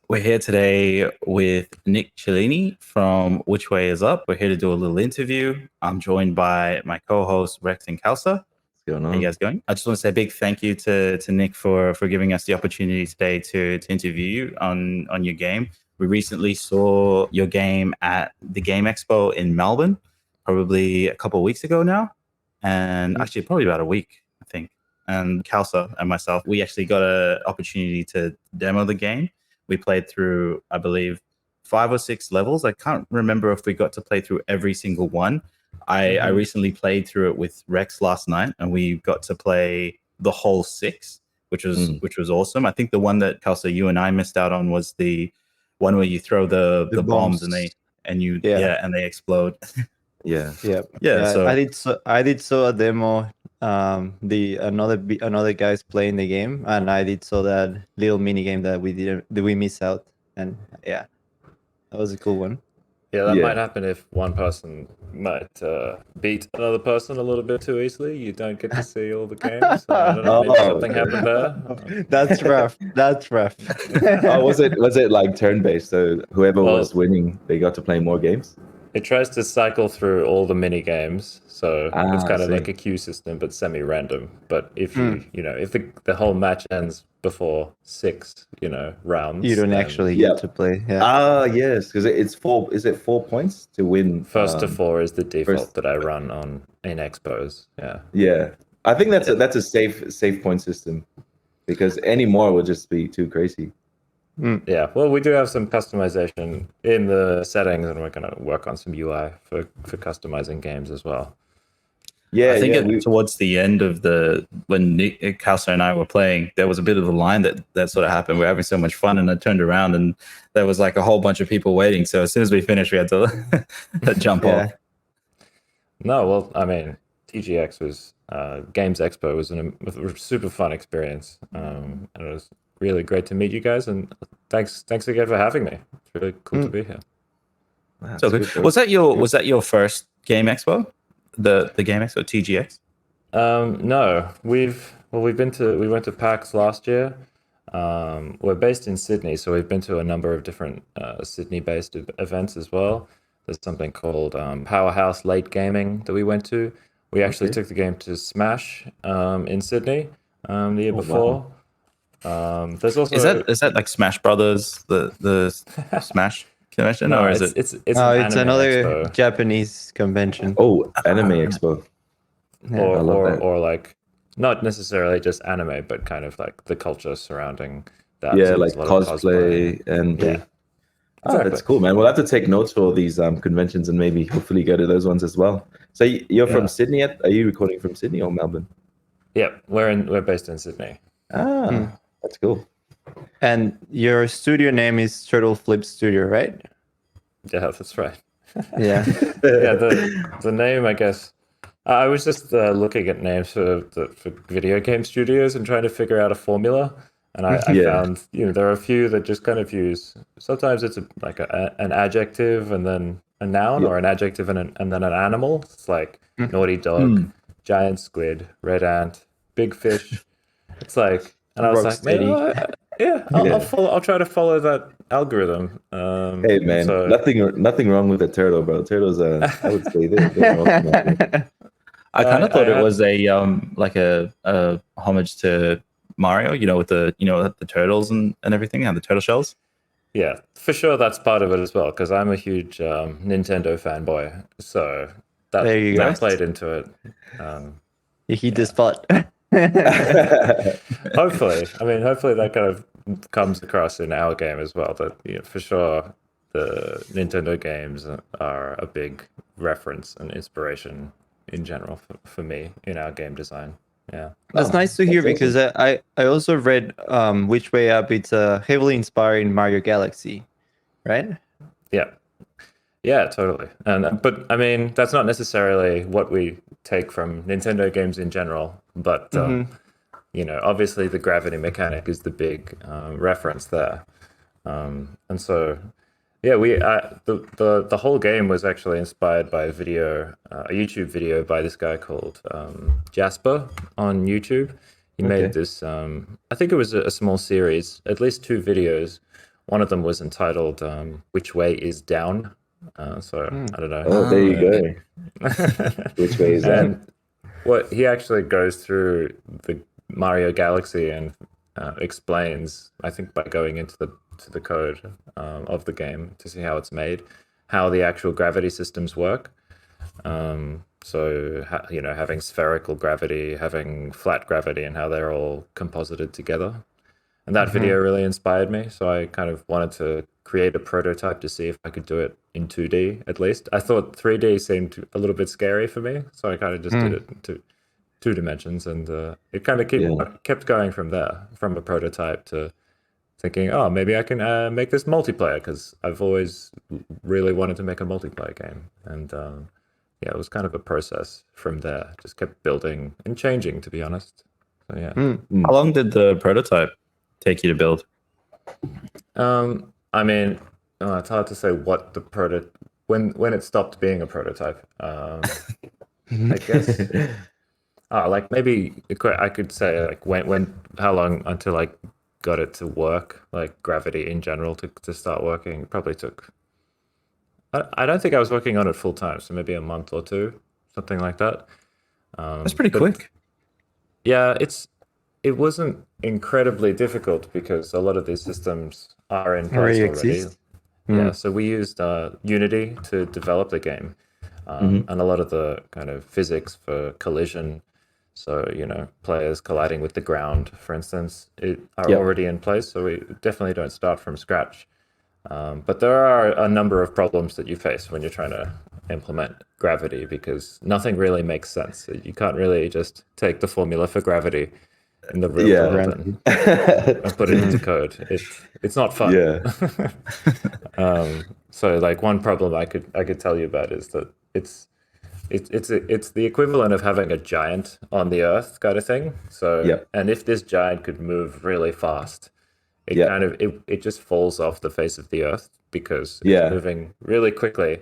We're here today with Nick Cellini from Which Way Is Up. We're here to do a little interview. I'm joined by my co-host Rex and Kelsa. What's going How on? you guys going? I just want to say a big thank you to Nick for giving us the opportunity today to interview you on your game. We recently saw your game at the Game Expo in Melbourne, probably a couple of weeks ago now, and actually probably about a week, I think. And Kelsa and myself, we actually got an opportunity to demo the game. We played through, I believe, 5 or 6 levels. I can't remember if we got to play through every single one. I recently played through it with Rex last night, and we got to play the whole 6, which was awesome. I think the one that Kelsa, you and I missed out on was the one where you throw the bombs and they explode. Yeah. So I did saw a demo. Another guys playing the game, and I did saw that little mini game that we miss out, and yeah, that was a cool one. Yeah, that might happen if one person might beat another person a little bit too easily. You don't get to see all the games. So I don't know, maybe something happened there. That's rough. That's rough. Was it like turn-based? So whoever was winning, they got to play more games? It tries to cycle through all the mini games, so it's kind of I like a queue system, but semi-random. But if if the whole match ends before 6, rounds, You don't actually get to play. Yeah. Yes, because it's 4. Is it 4 points to win? First to 4 is the default that I run in expos. Yeah. Yeah, I think that's a safe point system, because any more would just be too crazy. Yeah, well, we do have some customization in the settings, and we're going to work on some UI for customizing games as well. Yeah, I think towards the end of when Nick, Kelsa and I were playing, there was a bit of a line that sort of happened. We were having so much fun, and I turned around and there was like a whole bunch of people waiting. So as soon as we finished, we had to jump off. No, well, I mean, TGX was Games Expo was a super fun experience, and it was really great to meet you guys. And thanks again for having me. It's really cool to be here. So good. Was that your first Game Expo? The Game Expo TGX? No, we went to PAX last year. We're based in Sydney, so we've been to a number of different Sydney-based events as well. There's something called Powerhouse Late Gaming that we went to. We actually took the game to Smash in Sydney the year before. Wow. There's also is that like Smash Brothers, the Smash convention? No, or is it's another expo. Japanese convention. Oh, anime expo. Yeah. or like not necessarily just anime, but kind of like the culture surrounding that. Yeah, So like there's a lot of cosplay and yeah. Oh, that's cool, man. We'll have to take notes for all these conventions and maybe hopefully go to those ones as well. So you're from Sydney? Are you recording from Sydney or Melbourne? Yeah, we're based in Sydney. That's cool. And your studio name is Turtle Flip Studio, right? Yeah, that's right. Yeah. Yeah, the name, I guess. I was just looking at names for video game studios and trying to figure out a formula. And I found, there are a few that just kind of use. Sometimes it's an adjective and then a noun, or an adjective and then an animal. It's like naughty dog, giant squid, red ant, big fish. It's like, and I was like, maybe, I'll try to follow that algorithm. Hey man, nothing wrong with a turtle, bro. Turtles, I would say they're I kind of thought it was a homage to Mario, with the turtles and everything, and the turtle shells. Yeah, for sure, that's part of it as well, because I'm a huge Nintendo fanboy, so that played into it. You hit the spot. Hopefully that kind of comes across in our game as well. That for sure, the Nintendo games are a big reference and inspiration in general for me in our game design. Yeah, that's nice to hear, because I also read Which Way Up. It's heavily inspired in Mario Galaxy, right? Yeah, totally. But I mean, that's not necessarily what we take from Nintendo games in general. But obviously the gravity mechanic is the big reference there, and so. Yeah, the whole game was actually inspired by a YouTube video by this guy called Jasper on YouTube. He made this, I think it was a small series, at least 2 videos, one of them was entitled "Which Way Is Down." So I don't know. Oh, there you go. Which way is that? And what he actually goes through the Mario Galaxy and explains, I think, by going into the code of the game to see how it's made, how the actual gravity systems work. So having spherical gravity, having flat gravity, and how they're all composited together. And that video really inspired me. So I kind of wanted to create a prototype to see if I could do it in 2D at least. I thought 3D seemed a little bit scary for me, so I kind of just did it in two dimensions, and it kind of kept going from there, from a prototype to thinking, oh, maybe I can make this multiplayer, because I've always really wanted to make a multiplayer game. And it was kind of a process from there. Just kept building and changing, to be honest. So yeah. How long did the prototype take you to build? I mean, it's hard to say what the when it stopped being a prototype. I guess like maybe I could say like how long until I got it to work, like gravity in general to start working. It probably took, I don't think I was working on it full time, so maybe a month or two, something like that. That's pretty quick. Yeah, it wasn't incredibly difficult because a lot of these systems are in place already. Yeah, so we used Unity to develop the game, and a lot of the kind of physics for collision, so players colliding with the ground, for instance, are already in place. So we definitely don't start from scratch. But there are a number of problems that you face when you're trying to implement gravity, because nothing really makes sense. You can't really just take the formula for gravity in the real world and put it into code. It's not fun. So like one problem I could tell you about is that it's the equivalent of having a giant on the earth kind of thing. So and if this giant could move really fast, it just falls off the face of the earth because it's moving really quickly,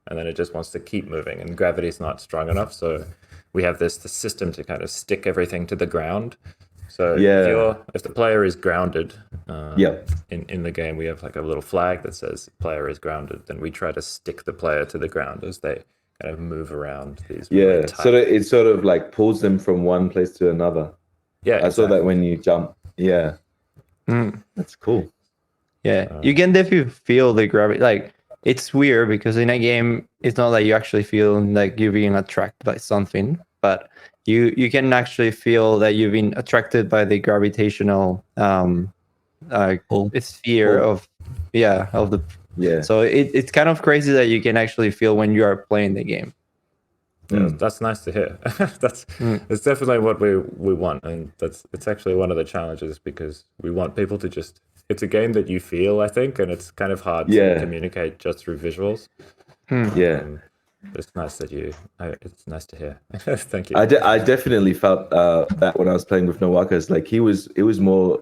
and then it just wants to keep moving, and gravity's not strong enough. So we have the system to kind of stick everything to the ground. So if the player is grounded in the game, we have like a little flag that says player is grounded. Then we try to stick the player to the ground as they kind of move around these. Yeah, so that it sort of like pulls them from one place to another. Yeah, I saw that when you jump. Yeah, that's cool. Yeah, you can definitely feel the gravity. Like, it's weird because in a game, it's not like you actually feel like you're being attracted by something, but you can actually feel that you've been attracted by the gravitational sphere of the. Yeah. So it's kind of crazy that you can actually feel when you are playing the game. Yeah, that's nice to hear. That's definitely what we want, and it's actually one of the challenges, because we want people to just. It's a game that you feel, I think, and it's kind of hard to communicate just through visuals. It's nice that it's nice to hear. Thank you. I definitely felt that when I was playing with Nowakas, like he was more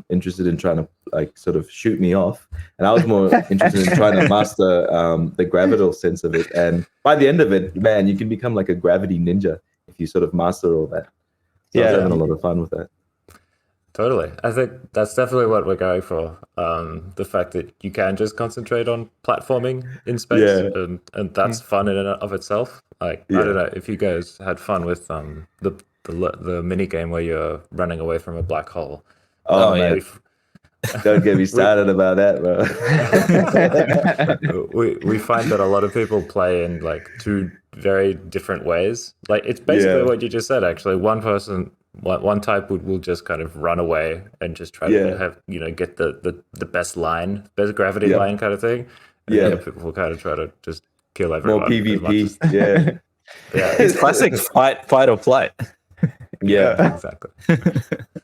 interested in trying to like sort of shoot me off, and I was more interested in trying to master the gravital sense of it. And by the end of it, man, you can become like a gravity ninja if you sort of master all that. So I was having a lot of fun with that. Totally. I think that's definitely what we're going for. The fact that you can just concentrate on platforming in space, and that's fun in and of itself. Like, I don't know if you guys had fun with the mini game where you're running away from a black hole. Oh man, don't get me started about that, bro. we find that a lot of people play in like two very different ways. Like, it's basically what you just said. Actually, one type will just kind of run away and just try to have get the best gravity line kind of thing. And the other people will kind of try to just kill everyone. More PvP. It's classic fight or flight. Yeah, exactly.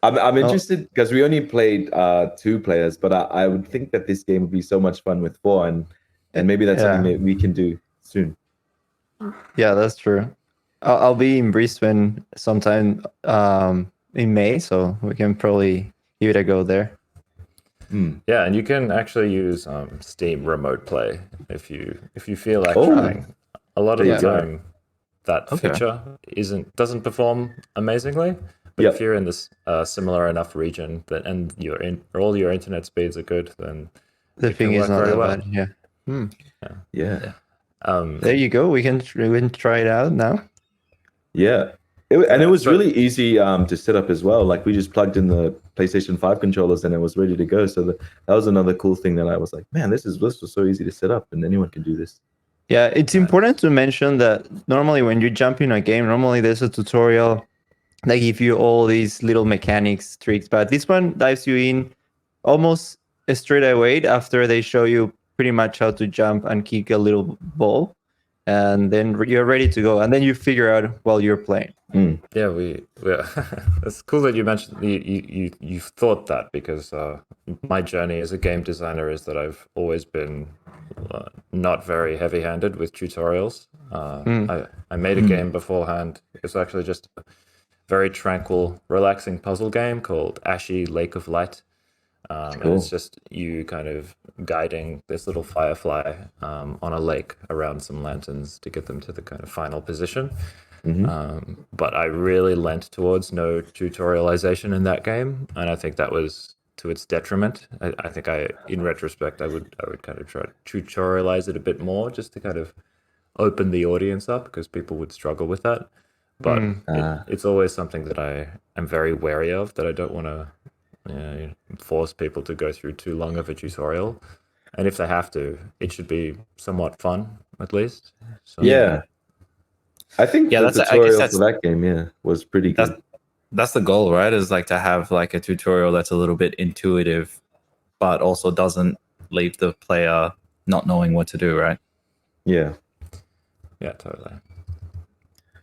I'm interested because we only played 2 players, but I would think that this game would be so much fun with 4, and maybe that's something that we can do soon. Yeah, that's true. I'll be in Brisbane sometime in May, so we can probably give it a go there. Yeah, and you can actually use Steam Remote Play if you feel like trying. A lot of the time, that feature doesn't perform amazingly, but if you're in this similar enough region and all your internet speeds are good, then The it thing can is work not very that well. bad. Yeah. Yeah. There you go. We can try it out now. Yeah. And it was but- really easy to set up as well. Like we just plugged in the PlayStation 5 controllers and it was ready to go. So that was another cool thing that I was like, man, this was so easy to set up and anyone can do this. Yeah, it's important to mention that normally when you jump in a game, normally there's a tutorial that give you all these little mechanics, tricks, but this one dives you in almost straight away after they show you pretty much how to jump and kick a little ball, and then you're ready to go, and then you figure out while you're playing. Yeah, we it's cool that you mentioned you've thought that, because my journey as a game designer is that I've always been not very heavy-handed with tutorials. I made a game beforehand. It's actually just a very tranquil, relaxing puzzle game called Ashy Lake of Light. And it's just you kind of guiding this little firefly on a lake around some lanterns to get them to the kind of final position. But I really leant towards no tutorialization in that game, and I think that was to its detriment. I think in retrospect, I would kind of try to tutorialize it a bit more, just to kind of open the audience up, because people would struggle with that. But it's always something that I am very wary of, that I don't want to force people to go through too long of a tutorial. And if they have to, it should be somewhat fun, at least. So, Yeah. I think the I guess tutorial for that game, was pretty good. That's the goal, right? Is like to have like a tutorial that's a little bit intuitive, but also doesn't leave the player not knowing what to do, right? Yeah. Yeah, totally.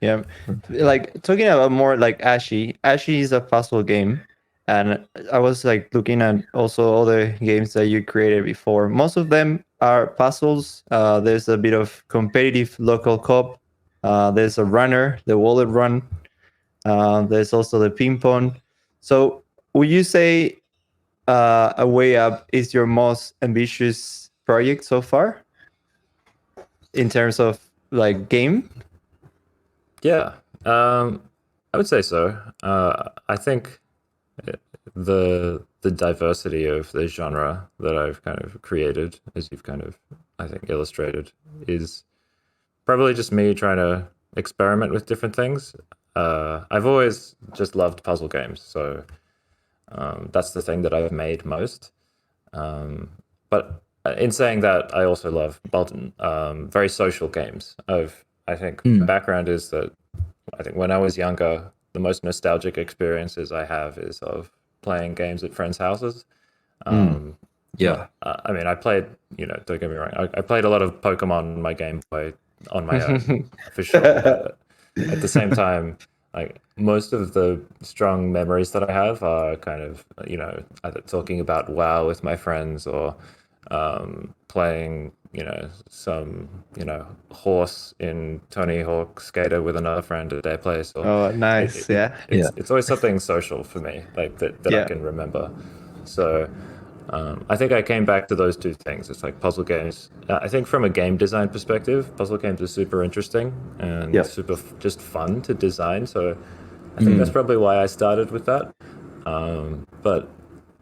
Yeah, like talking about more like Ashy is a puzzle game, and I was like looking at also all the games that you created before. Most of them are puzzles. There's a bit of competitive local co-op. There's a runner, the wallet run. There's also the ping pong. So would you say A Way Up is your most ambitious project so far in terms of like game? Yeah, I would say so. I think the diversity of the genre that I've kind of created, as you've kind of, I think, illustrated, is probably just me trying to experiment with different things. I've always just loved puzzle games, so that's the thing that I've made most. But in saying that, I also love very social games. I think my background is that I think when I was younger, the most nostalgic experiences I have is of playing games at friends' houses. Yeah. I mean, I played, don't get me wrong, I played a lot of Pokemon on my Game Boy on my own, for sure. But at the same time, like most of the strong memories that I have are kind of, either talking about WoW with my friends, or playing, some, horse in Tony Hawk Skater with another friend at their place. Or Oh, nice. it's always something social for me, like that I can remember. So I think I came back to those two things. It's like puzzle games. I think from a game design perspective, puzzle games are super interesting and super just fun to design. So I think that's probably why I started with that. But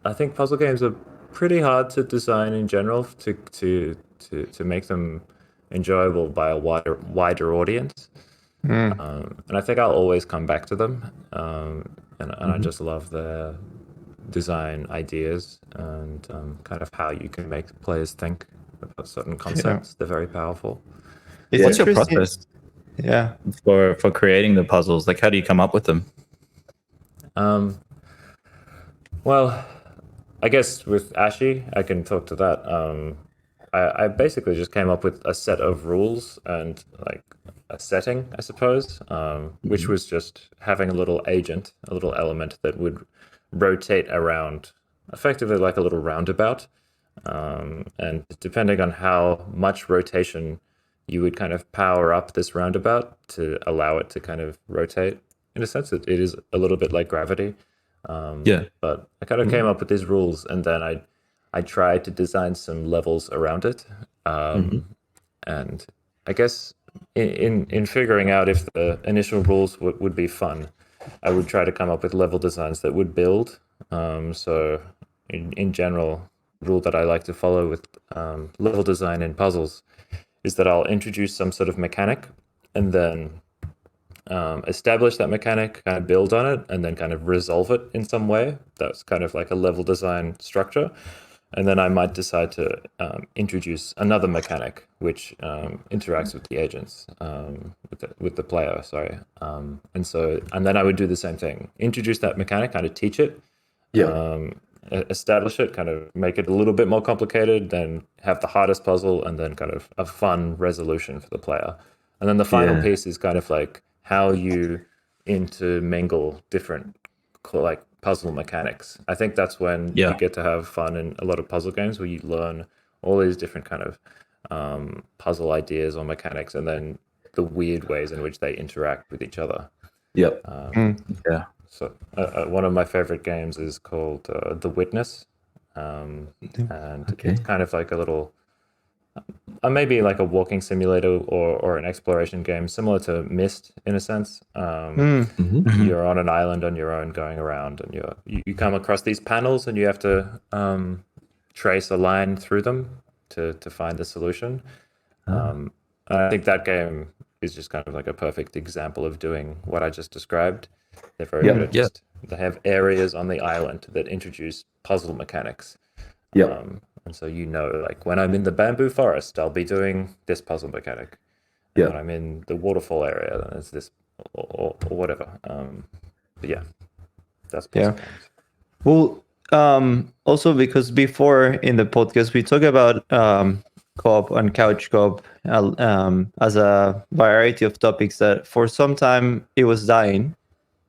I think puzzle games are pretty hard to design in general to make them enjoyable by a wider audience. And I think I'll always come back to them. And I just love the design ideas and kind of how you can make players think about certain concepts. They're very powerful. What's your process? Yeah. For creating the puzzles, like how do you come up with them? Well, I guess with Ashy, I can talk to that. I basically just came up with a set of rules and like a setting, I suppose, which was just having a little agent, a little element that would rotate around, effectively like a little roundabout. And depending on how much rotation you would kind of power up this roundabout to allow it to kind of rotate, in a sense, it is a little bit like gravity. But I kind of came up with these rules, and then I tried to design some levels around it. And I guess in figuring out if the initial rules would be fun, I would try to come up with level designs that would build. So in general, rule that I like to follow with level design in puzzles is that I'll introduce some sort of mechanic and then establish that mechanic, kind of build on it, and then kind of resolve it in some way. That's kind of like a level design structure. And then I might decide to introduce another mechanic which interacts with the agents, with the player. Sorry, and then I would do the same thing. Introduce that mechanic, kind of teach it, establish it, kind of make it a little bit more complicated, then have the hardest puzzle, and then kind of a fun resolution for the player. And then the final piece is kind of like how you intermingle different like puzzle mechanics. I think that's when you get to have fun in a lot of puzzle games where you learn all these different kind of puzzle ideas or mechanics, and then the weird ways in which they interact with each other. Yep. So one of my favorite games is called The Witness, and it's kind of like a little maybe like a walking simulator or an exploration game similar to Myst in a sense. You're on an island on your own going around, and you come across these panels, and you have to trace a line through them to find the solution. I think that game is just kind of like a perfect example of doing what I just described. They're very good at they have areas on the island that introduce puzzle mechanics. And so like when I'm in the bamboo forest, I'll be doing this puzzle mechanic. And when I'm in the waterfall area, then it's this or whatever. But yeah, that's puzzle games. Well, also because before in the podcast we talk about co-op and couch co-op as a variety of topics that for some time it was dying,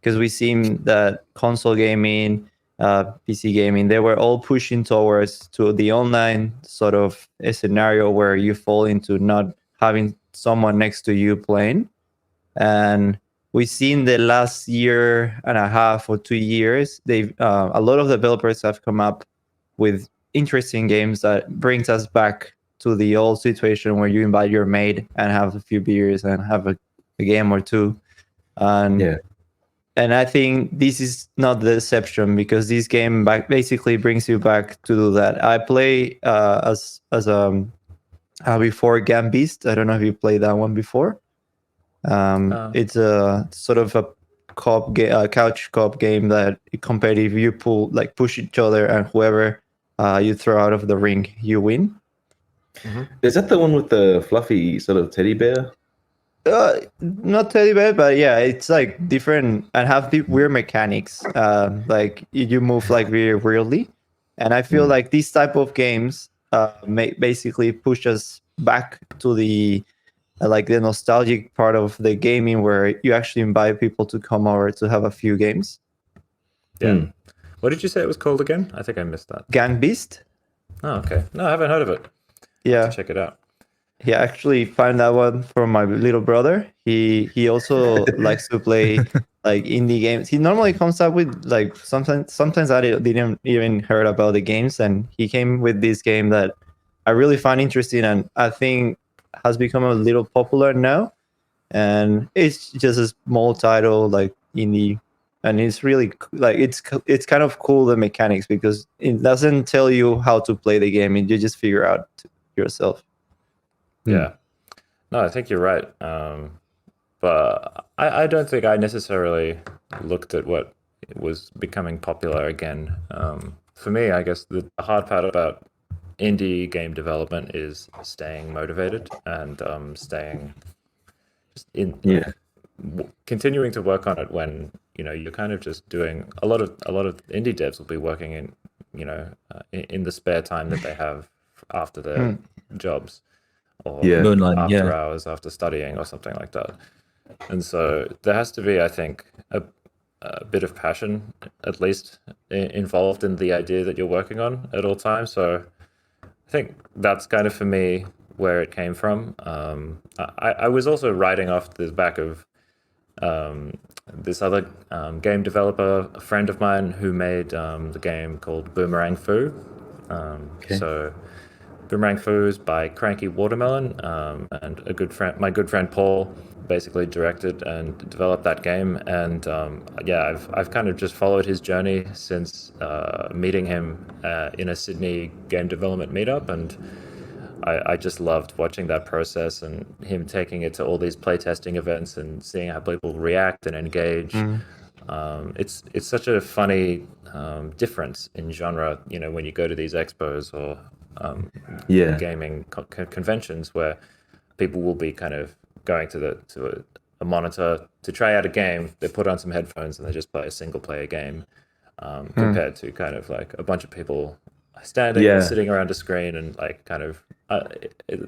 because we seen that console gaming, PC gaming, they were all pushing towards to the online sort of a scenario where you fall into not having someone next to you playing. And we've seen the last year and a half or 2 years, they've a lot of developers have come up with interesting games that brings us back to the old situation where you invite your mate and have a few beers and have a game or two. And I think this is not the exception, because this game basically brings you back to do that. I play as before Gambist. I don't know if you played that one before. It's a sort of a couch co-op game that competitive. You push each other, and whoever you throw out of the ring, you win. Is that the one with the fluffy sort of teddy bear? Not teddy bear, but yeah, it's like different and have the weird mechanics. Like you move like very weirdly, and I feel like these type of games basically push us back to the like the nostalgic part of the gaming, where you actually invite people to come over to have a few games. What did you say it was called again? I think I missed that. Gang Beast. Oh, okay. No, I haven't heard of it. Yeah, check it out. He actually found that one from my little brother. He also likes to play like indie games. He normally comes up with like sometimes I didn't even heard about the games, and he came with this game that I really find interesting, and I think has become a little popular now. And it's just a small title, like indie, and it's really like it's kind of cool, the mechanics, because it doesn't tell you how to play the game, and you just figure out yourself. Yeah, no, I think you're right. But I don't think I necessarily looked at what was becoming popular again. For me, I guess the hard part about indie game development is staying motivated and staying just continuing to work on it when you're kind of just doing a lot of indie devs will be working in in the spare time that they have after their jobs. Or after hours, after studying, or something like that. And so there has to be, I think, a bit of passion, at least, involved in the idea that you're working on at all times. So I think that's kind of, for me, where it came from. I was also writing off the back of this other game developer, a friend of mine, who made the game called Boomerang Fu. So Boomerang Foos by Cranky Watermelon, and my good friend Paul, basically directed and developed that game. And yeah, I've kind of just followed his journey since meeting him in a Sydney game development meetup, and I just loved watching that process and him taking it to all these playtesting events and seeing how people react and engage. It's such a funny difference in genre, you know, when you go to these expos or gaming conventions where people will be kind of going to a monitor to try out a game. They put on some headphones and they just play a single player game, compared to kind of like a bunch of people standing and sitting around a screen and like kind of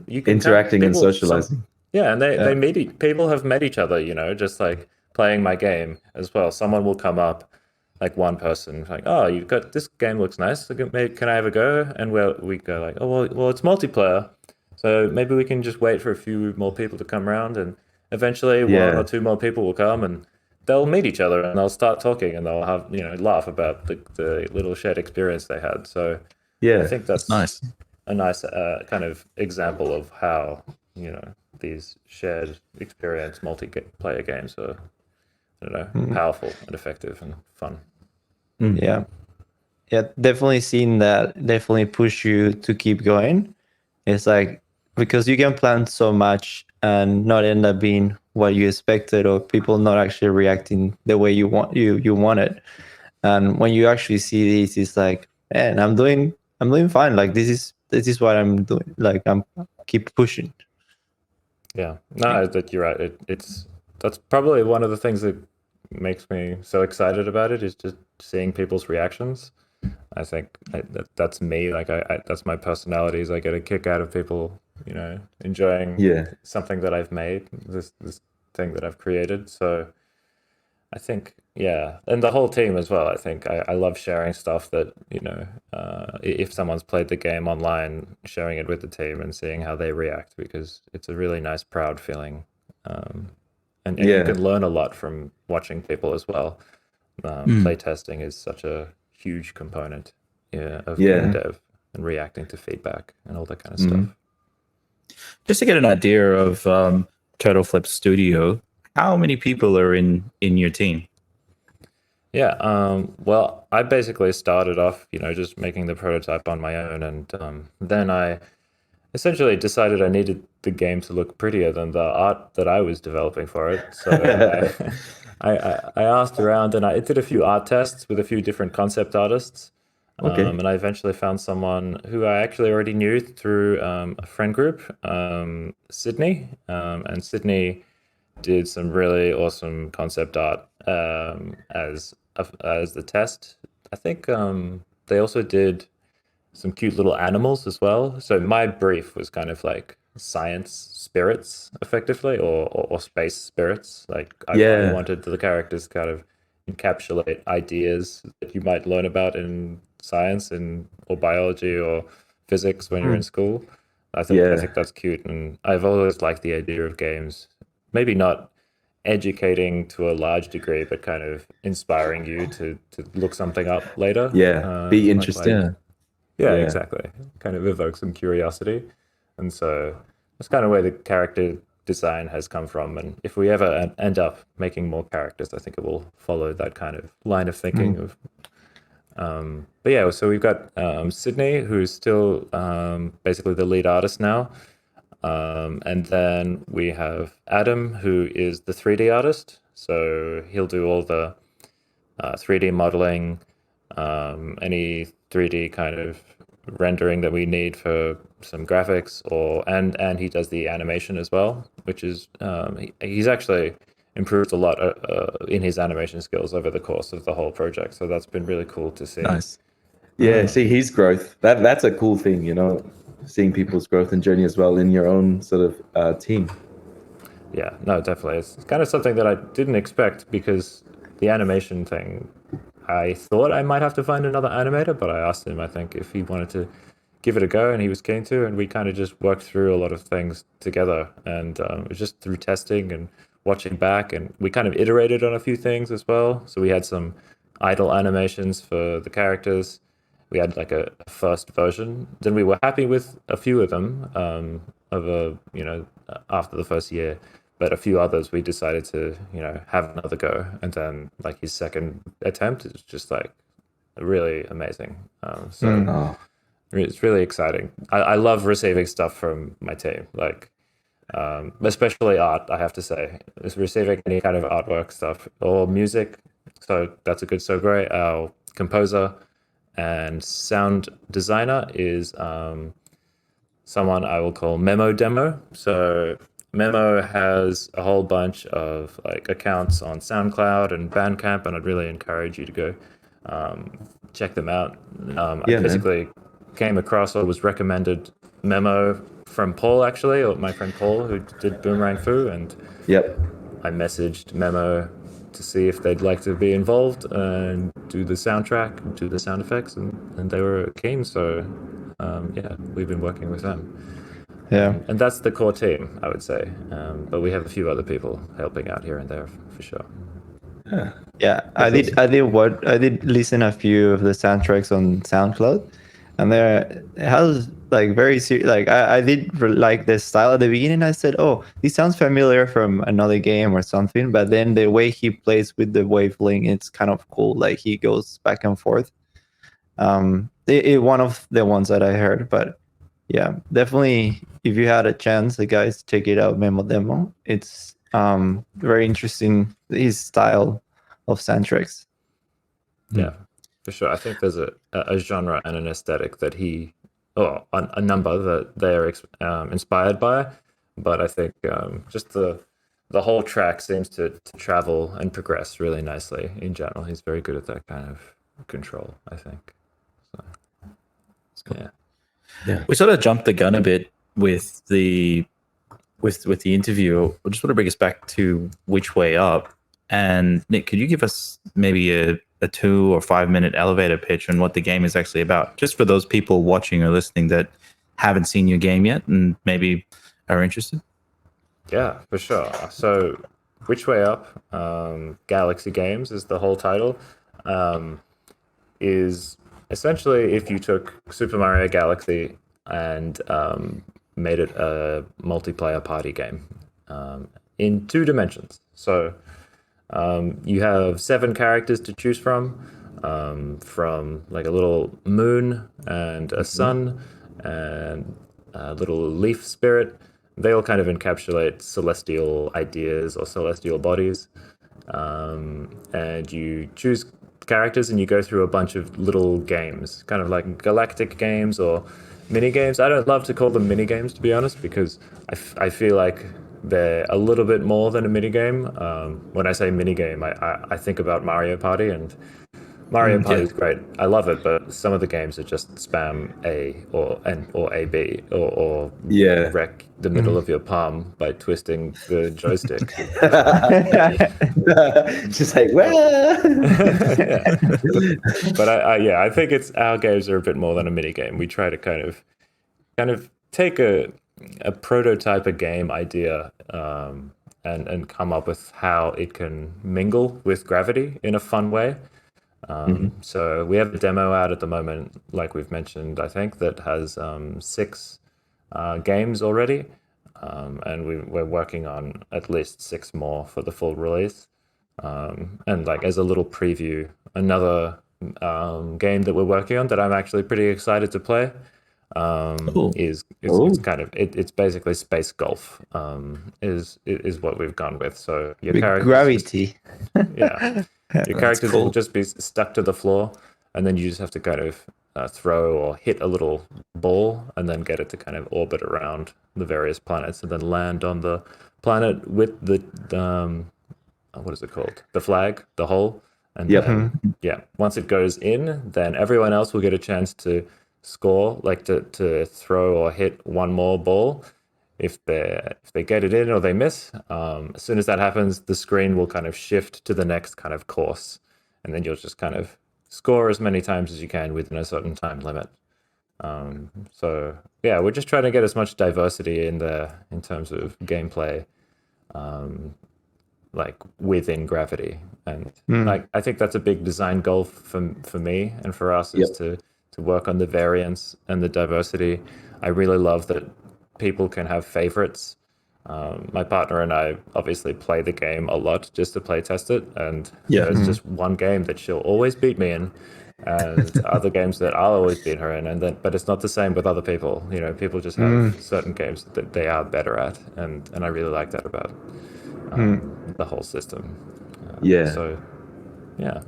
you can interacting and socializing. And people have met each other, you know, just like playing my game as well. Someone will come up, like one person, like, oh, you've got this game, looks nice. Can I have a go? And we go like, oh, well, it's multiplayer, so maybe we can just wait for a few more people to come around, and eventually one or two more people will come, and they'll meet each other and they'll start talking and they'll have, you know, laugh about the little shared experience they had. So I think that's nice. A nice kind of example of how, you know, these shared experience multiplayer games are, I don't know, powerful and effective and fun. Yeah, definitely seen that. Definitely push you to keep going. It's like, because you can plan so much and not end up being what you expected, or people not actually reacting the way you want it. And when you actually see this, it's like, man, I'm doing fine. Like this is what I'm doing. Like I'm keep pushing. Yeah, no, that you're right. That's probably one of the things that makes me so excited about it, is just seeing people's reactions. I think that's me. Like that's my personality. Is I get a kick out of people, you know, enjoying something that I've made, this thing that I've created. So I think, and the whole team as well. I think I love sharing stuff that, you know, if someone's played the game online, sharing it with the team and seeing how they react, because it's a really nice, proud feeling. And you can learn a lot from watching people as well. Playtesting is such a huge component of game dev, and reacting to feedback and all that kind of stuff. Just to get an idea of Turtle Flip Studio, how many people are in your team? Well, I basically started off, you know, just making the prototype on my own, and then I essentially decided I needed the game to look prettier than the art that I was developing for it. So I asked around, and I did a few art tests with a few different concept artists. And I eventually found someone who I actually already knew through a friend group, Sydney. And Sydney did some really awesome concept art as the test. I think they also did some cute little animals as well. So my brief was kind of like science spirits, effectively, or space spirits. Like I wanted the characters to kind of encapsulate ideas that you might learn about in science or biology or physics when you're in school. I think that's cute, and I've always liked the idea of games, maybe not educating to a large degree, but kind of inspiring you to look something up later. Be interested. Exactly. Kind of evoke some curiosity. And so that's kind of where the character design has come from. And if we ever end up making more characters, I think it will follow that kind of line of thinking of. But yeah, so we've got Sydney, who's still basically the lead artist now. And then we have Adam, who is the 3D artist. So he'll do all the 3D modeling, any 3D kind of rendering that we need for some graphics, and he does the animation as well, which is he's actually improved a lot in his animation skills over the course of the whole project. So that's been really cool to see. Nice. See his growth. That's a cool thing, you know, seeing people's growth and journey as well in your own sort of team. Yeah, no, definitely. It's kind of something that I didn't expect, because the animation thing, I thought I might have to find another animator, but I asked him, I think, if he wanted to give it a go, and he was keen to, and we kind of just worked through a lot of things together, and it was just through testing and watching back, and we kind of iterated on a few things as well. So we had some idle animations for the characters, we had like a first version. Then we were happy with a few of them after the first year, but a few others we decided to have another go. And then like his second attempt is just like really amazing. It's really exciting. I love receiving stuff from my team, like especially art. I have to say, is receiving any kind of artwork stuff or music. So that's a good So Great. Our composer and sound designer is someone I will call Memo Demo. So Memo has a whole bunch of like accounts on SoundCloud and Bandcamp, and I'd really encourage you to go check them out. I basically came across or was recommended Memo from Paul, actually, or my friend Paul, who did Boomerang Fu, and I messaged Memo to see if they'd like to be involved and do the soundtrack, do the sound effects, and they were keen. So we've been working with them. And that's the core team, I would say. But we have a few other people helping out here and there for sure. I did listen a few of the soundtracks on SoundCloud, and it has like very like I did like the style at the beginning. I said, oh, this sounds familiar from another game or something, but then the way he plays with the waveling, it's kind of cool. Like he goes back and forth. One of the ones that I heard, but yeah, definitely if you had a chance, the guys, check it out. Memo Demo. It's very interesting, his style of soundtracks. Yeah, for sure. I think there's a genre and an aesthetic that a number that they're inspired by, but I think just the whole track seems to travel and progress really nicely in general. He's very good at that kind of control, I think. So, yeah. We sort of jumped the gun a bit with the interview. I just want to bring us back to Which Way Up. And Nick, could you give us maybe a 2 or 5 minute elevator pitch on what the game is actually about, just for those people watching or listening that haven't seen your game yet and maybe are interested? Yeah, for sure. So Which Way Up, Galaxy Games is the whole title, is essentially if you took Super Mario Galaxy and made it a multiplayer party game in 2 dimensions. So you have 7 characters to choose from like a little moon and a sun and a little leaf spirit. They all kind of encapsulate celestial ideas or celestial bodies. And you choose characters and you go through a bunch of little games, kind of like galactic games or mini games. I don't love to call them mini games, to be honest, because I feel like they're a little bit more than a mini game. When I say mini game, I think about Mario Party, and Mario Party is great. I love it, but some of the games are just spam A or AB or wreck the middle of your palm by twisting the joystick. Just like, well. But I think our games are a bit more than a mini game. We try to kind of take a prototype a game idea and come up with how it can mingle with gravity in a fun way. So we have a demo out at the moment, like we've mentioned, I think, that has 6 games already, and we're working on at least 6 more for the full release. And like as a little preview, another game that we're working on that I'm actually pretty excited to play is kind of it's basically space golf is what we've gone with. So your characters gravity. Your characters will just be stuck to the floor, and then you just have to kind of throw or hit a little ball and then get it to kind of orbit around the various planets and then land on the planet with the what is it called? The flag, the hole. And then, once it goes in, then everyone else will get a chance to score, like to throw or hit one more ball. If they get it in or they miss, as soon as that happens, the screen will kind of shift to the next kind of course, and then you'll just kind of score as many times as you can within a certain time limit. So we're just trying to get as much diversity in there in terms of gameplay, like within gravity, and like I think that's a big design goal for me and for us is to to work on the variance and the diversity. I really love that people can have favorites. My partner and I obviously play the game a lot just to play test it, and there's just one game that she'll always beat me in, and other games that I'll always beat her in, and then but it's not the same with other people. People just have certain games that they are better at, and I really like that about the whole system. So yeah,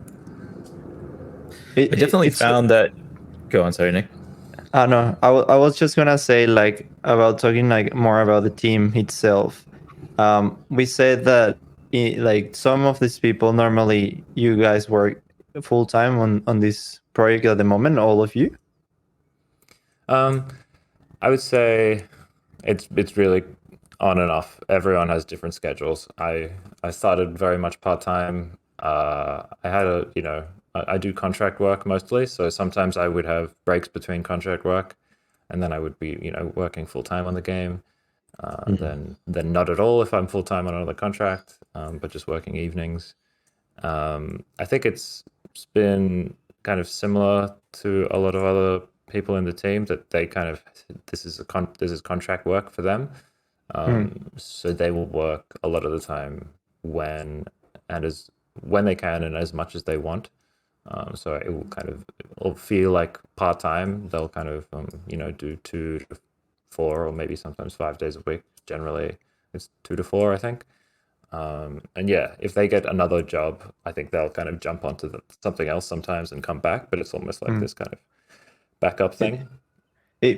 I definitely found that. Go on, sorry, Nick. No, I was just gonna say, like, about talking like more about the team itself. We said that like some of these people, normally you guys work full time on this project at the moment, all of you. I would say it's really on and off. Everyone has different schedules. I started very much part-time. I had I do contract work mostly, so sometimes I would have breaks between contract work, and then I would be working full-time on the game. Then not at all if I'm full-time on another contract, but just working evenings. I think it's been kind of similar to a lot of other people in the team, that they kind of this is contract work for them. So they will work a lot of the time when they can and as much as they want. So it'll feel like part-time. They'll kind of do 2 to 4 or maybe sometimes 5 days a week. Generally it's 2 to 4, I think. And yeah, if they get another job, I think they'll kind of jump onto something else sometimes and come back, but it's almost like this kind of backup thing.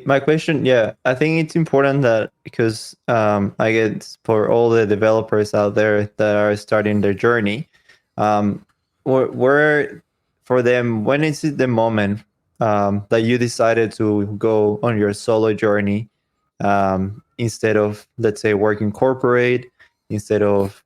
My question, I think it's important that, because I guess for all the developers out there that are starting their journey, where for them, when is it the moment that you decided to go on your solo journey, instead of, let's say, working corporate, instead of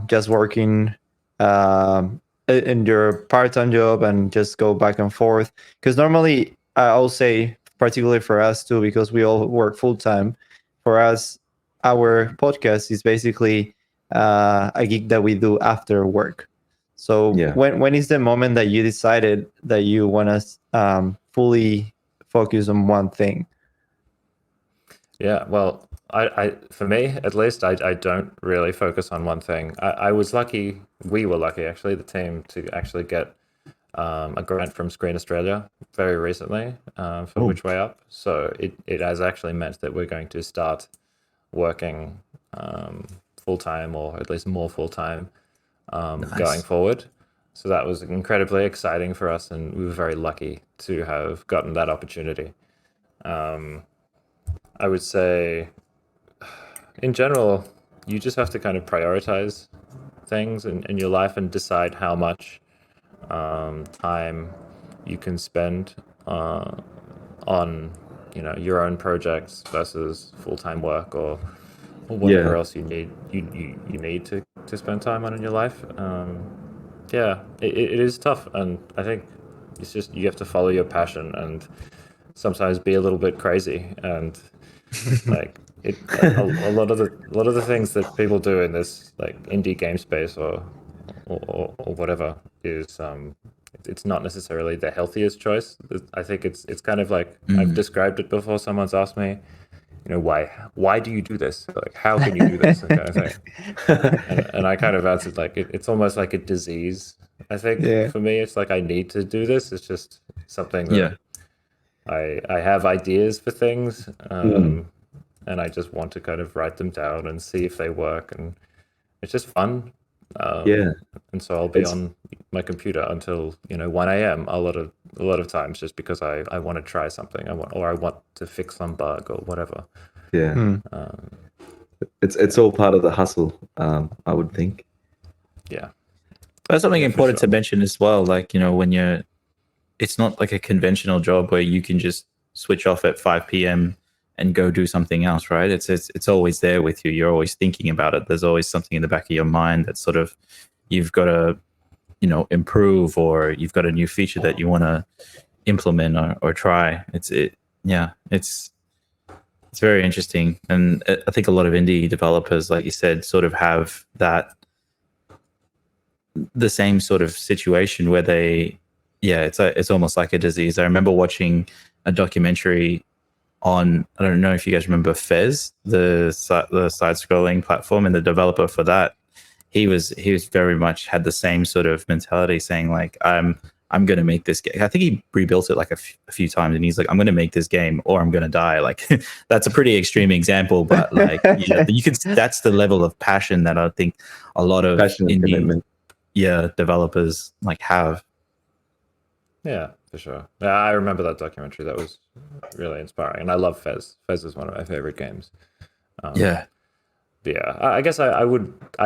just working in your part-time job and just go back and forth? Because normally, I'll say, particularly for us too, because we all work full-time, for us, our podcast is basically a gig that we do after work. So when is the moment that you decided that you want to fully focus on one thing? Yeah, well, I for me at least, I don't really focus on one thing. I was lucky, we were lucky actually, the team, to actually get a grant from Screen Australia very recently for Which Way Up. So it has actually meant that we're going to start working full-time, or at least more full-time, going forward. So that was incredibly exciting for us, and we were very lucky to have gotten that opportunity. I would say, in general, you just have to kind of prioritize things in your life and decide how much time you can spend on your own projects versus full-time work, or whatever else you need to spend time on in your life. It is tough, and I think it's just, you have to follow your passion and sometimes be a little bit crazy, and like a lot of the things that people do in this like indie game space or whatever is it's not necessarily the healthiest choice. I think it's kind of like, I've described it before. Someone's asked me, why do you do this? Like, how can you do this? That kind of thing. and I kind of answered like, it's almost like a disease. I think for me, it's like, I need to do this. It's just something that I have ideas for things, and I just want to kind of write them down and see if they work, and it's just fun. And so I'll be on my computer until 1 a.m. a lot of times, just because I want to try something. I want to fix some bug or whatever. It's all part of the hustle, I would think. That's something important to mention as well. Like, when it's not like a conventional job where you can just switch off at 5 p.m. and go do something else, right? It's always there with you. You're always thinking about it. There's always something in the back of your mind that sort of, you've got to, improve, or you've got a new feature that you want to implement or try. It's very interesting. And I think a lot of indie developers, like you said, sort of have the same sort of situation where they Yeah, it's almost like a disease. I remember watching a documentary on, I don't know if you guys remember Fez, the side scrolling platform, and the developer for that. He was very much had the same sort of mentality, saying like, I'm going to make this game. I think he rebuilt it like a few times, and he's like, I'm going to make this game or I'm going to die. Like that's a pretty extreme example, but like, yeah, you can. That's the level of passion that I think a lot of Passion and commitment. developers like have. Yeah, for sure. Yeah, I remember that documentary. That was really inspiring, and I love Fez. Fez is one of my favorite games. Yeah. Yeah, I guess I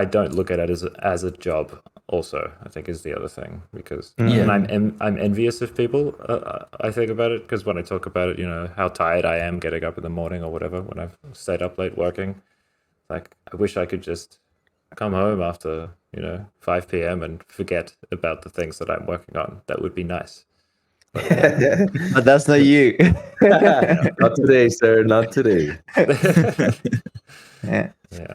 don't look at it as a job. Also, I think is the other thing, because and I'm envious of people. I think about it because when I talk about it, you know how tired I am getting up in the morning or whatever when I've stayed up late working. Like I wish I could just come home after 5 p.m. and forget about the things that I'm working on. That would be nice. But that's not you. Not today, sir. Not today. Yeah. Yeah.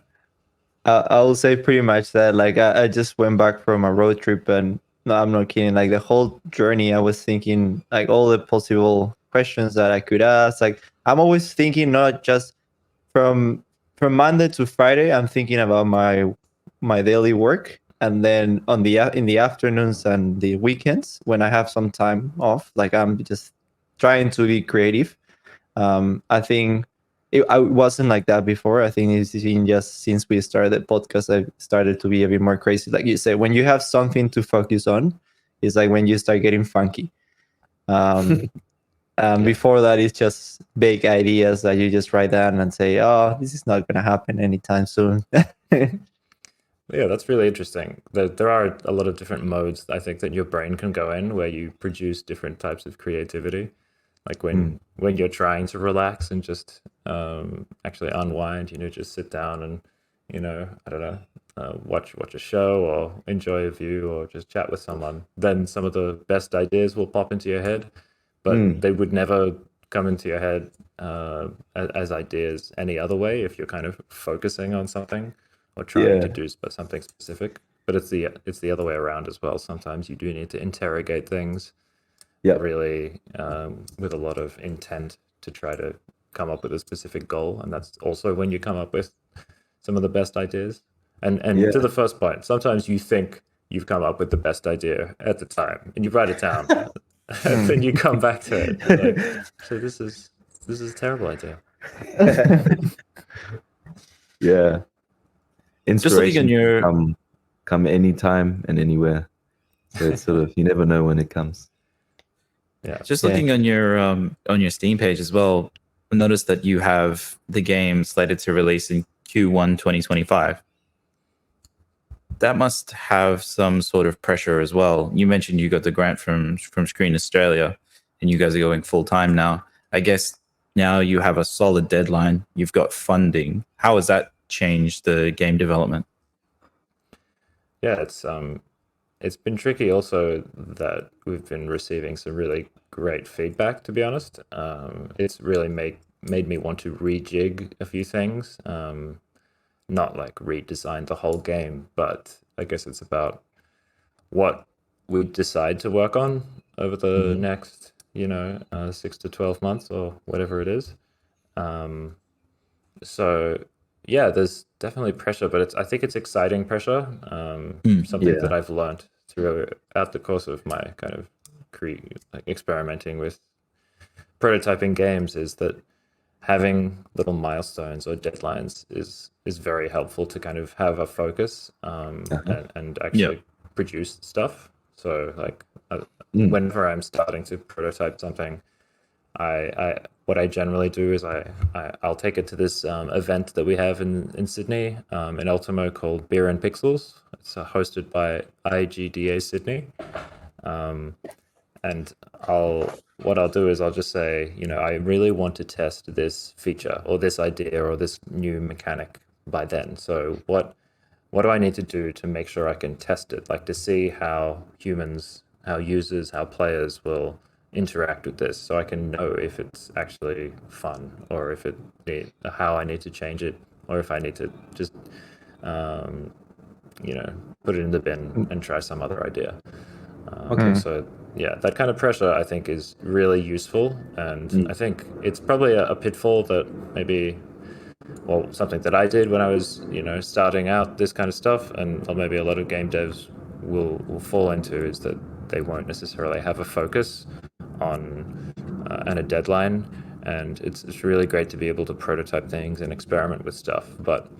I will say pretty much that. Like, I just went back from a road trip, and no, I'm not kidding. Like, the whole journey, I was thinking, like, all the possible questions that I could ask. Like, I'm always thinking, not just from Monday to Friday, I'm thinking about my daily work, and then in the afternoons and the weekends when I have some time off, like, I'm just trying to be creative. I think I wasn't like that before. I think it's just since we started the podcast, I started to be a bit more crazy. Like you said, when you have something to focus on, it's like when you start getting funky. Before that, it's just big ideas that you just write down and say, "Oh, this is not going to happen anytime soon." Yeah, that's really interesting. There are a lot of different modes I think that your brain can go in where you produce different types of creativity. Like when you're trying to relax and just actually unwind, just sit down and I don't know, watch a show or enjoy a view or just chat with someone. Then some of the best ideas will pop into your head, but they would never come into your head as ideas any other way if you're kind of focusing on something or trying to do something specific. But it's the other way around as well. Sometimes you do need to interrogate things really with a lot of intent to try to come up with a specific goal, and that's also when you come up with some of the best ideas. And to the first point, sometimes you think you've come up with the best idea at the time and you write it down and then you come back to it like, so this is a terrible idea. Yeah. Inspiration Just looking can come anytime and anywhere. So it's sort of, you never know when it comes. Yeah. Just looking on your Steam page as well, I noticed that you have the game slated to release in Q1 2025. That must have some sort of pressure as well. You mentioned you got the grant from Screen Australia, and you guys are going full time now. I guess now you have a solid deadline. You've got funding. How has that changed the game development? Yeah, it's been tricky also that we've been receiving some really great feedback, to be honest. It's really made me want to rejig a few things. Not like redesign the whole game, but I guess it's about what we decide to work on over the next 6 to 12 months or whatever it is. So yeah, there's definitely pressure, but I think it's exciting pressure. Something that I've learned throughout the course of my kind of experimenting with prototyping games is that having little milestones or deadlines is very helpful to kind of have a focus and actually produce stuff. So like whenever I'm starting to prototype something, I what I generally do is I'll take it to this event that we have in Sydney, in Ultimo, called Beer and Pixels. It's hosted by IGDA Sydney. And what I'll do is I'll just say, I really want to test this feature or this idea or this new mechanic by then. So what do I need to do to make sure I can test it? Like to see how humans, how users, how players will interact with this, so I can know if it's actually fun or if how I need to change it, or if I need to just put it in the bin and try some other idea. So that kind of pressure I think is really useful, and I think it's probably a pitfall that maybe, well, something that I did when I was starting out this kind of stuff, and or maybe a lot of game devs will fall into, is that they won't necessarily have a focus on and a deadline, and it's really great to be able to prototype things and experiment with stuff, but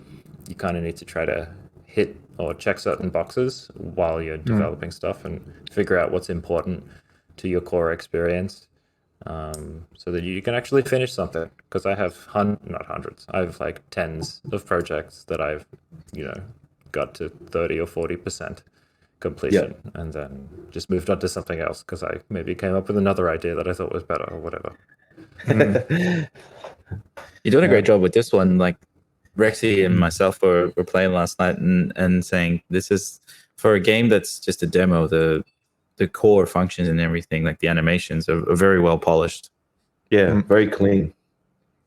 you kind of need to try to hit or check certain boxes while you're developing stuff and figure out what's important to your core experience, so that you can actually finish something. Because I have not hundreds, I have like tens of projects that I've got to 30 or 40% completion, and then just moved on to something else because I maybe came up with another idea that I thought was better or whatever. You're doing a great job with this one. Like Rexy and myself were playing last night and saying this is, for a game that's just a demo, the core functions and everything, like the animations are very well polished. Yeah, very clean.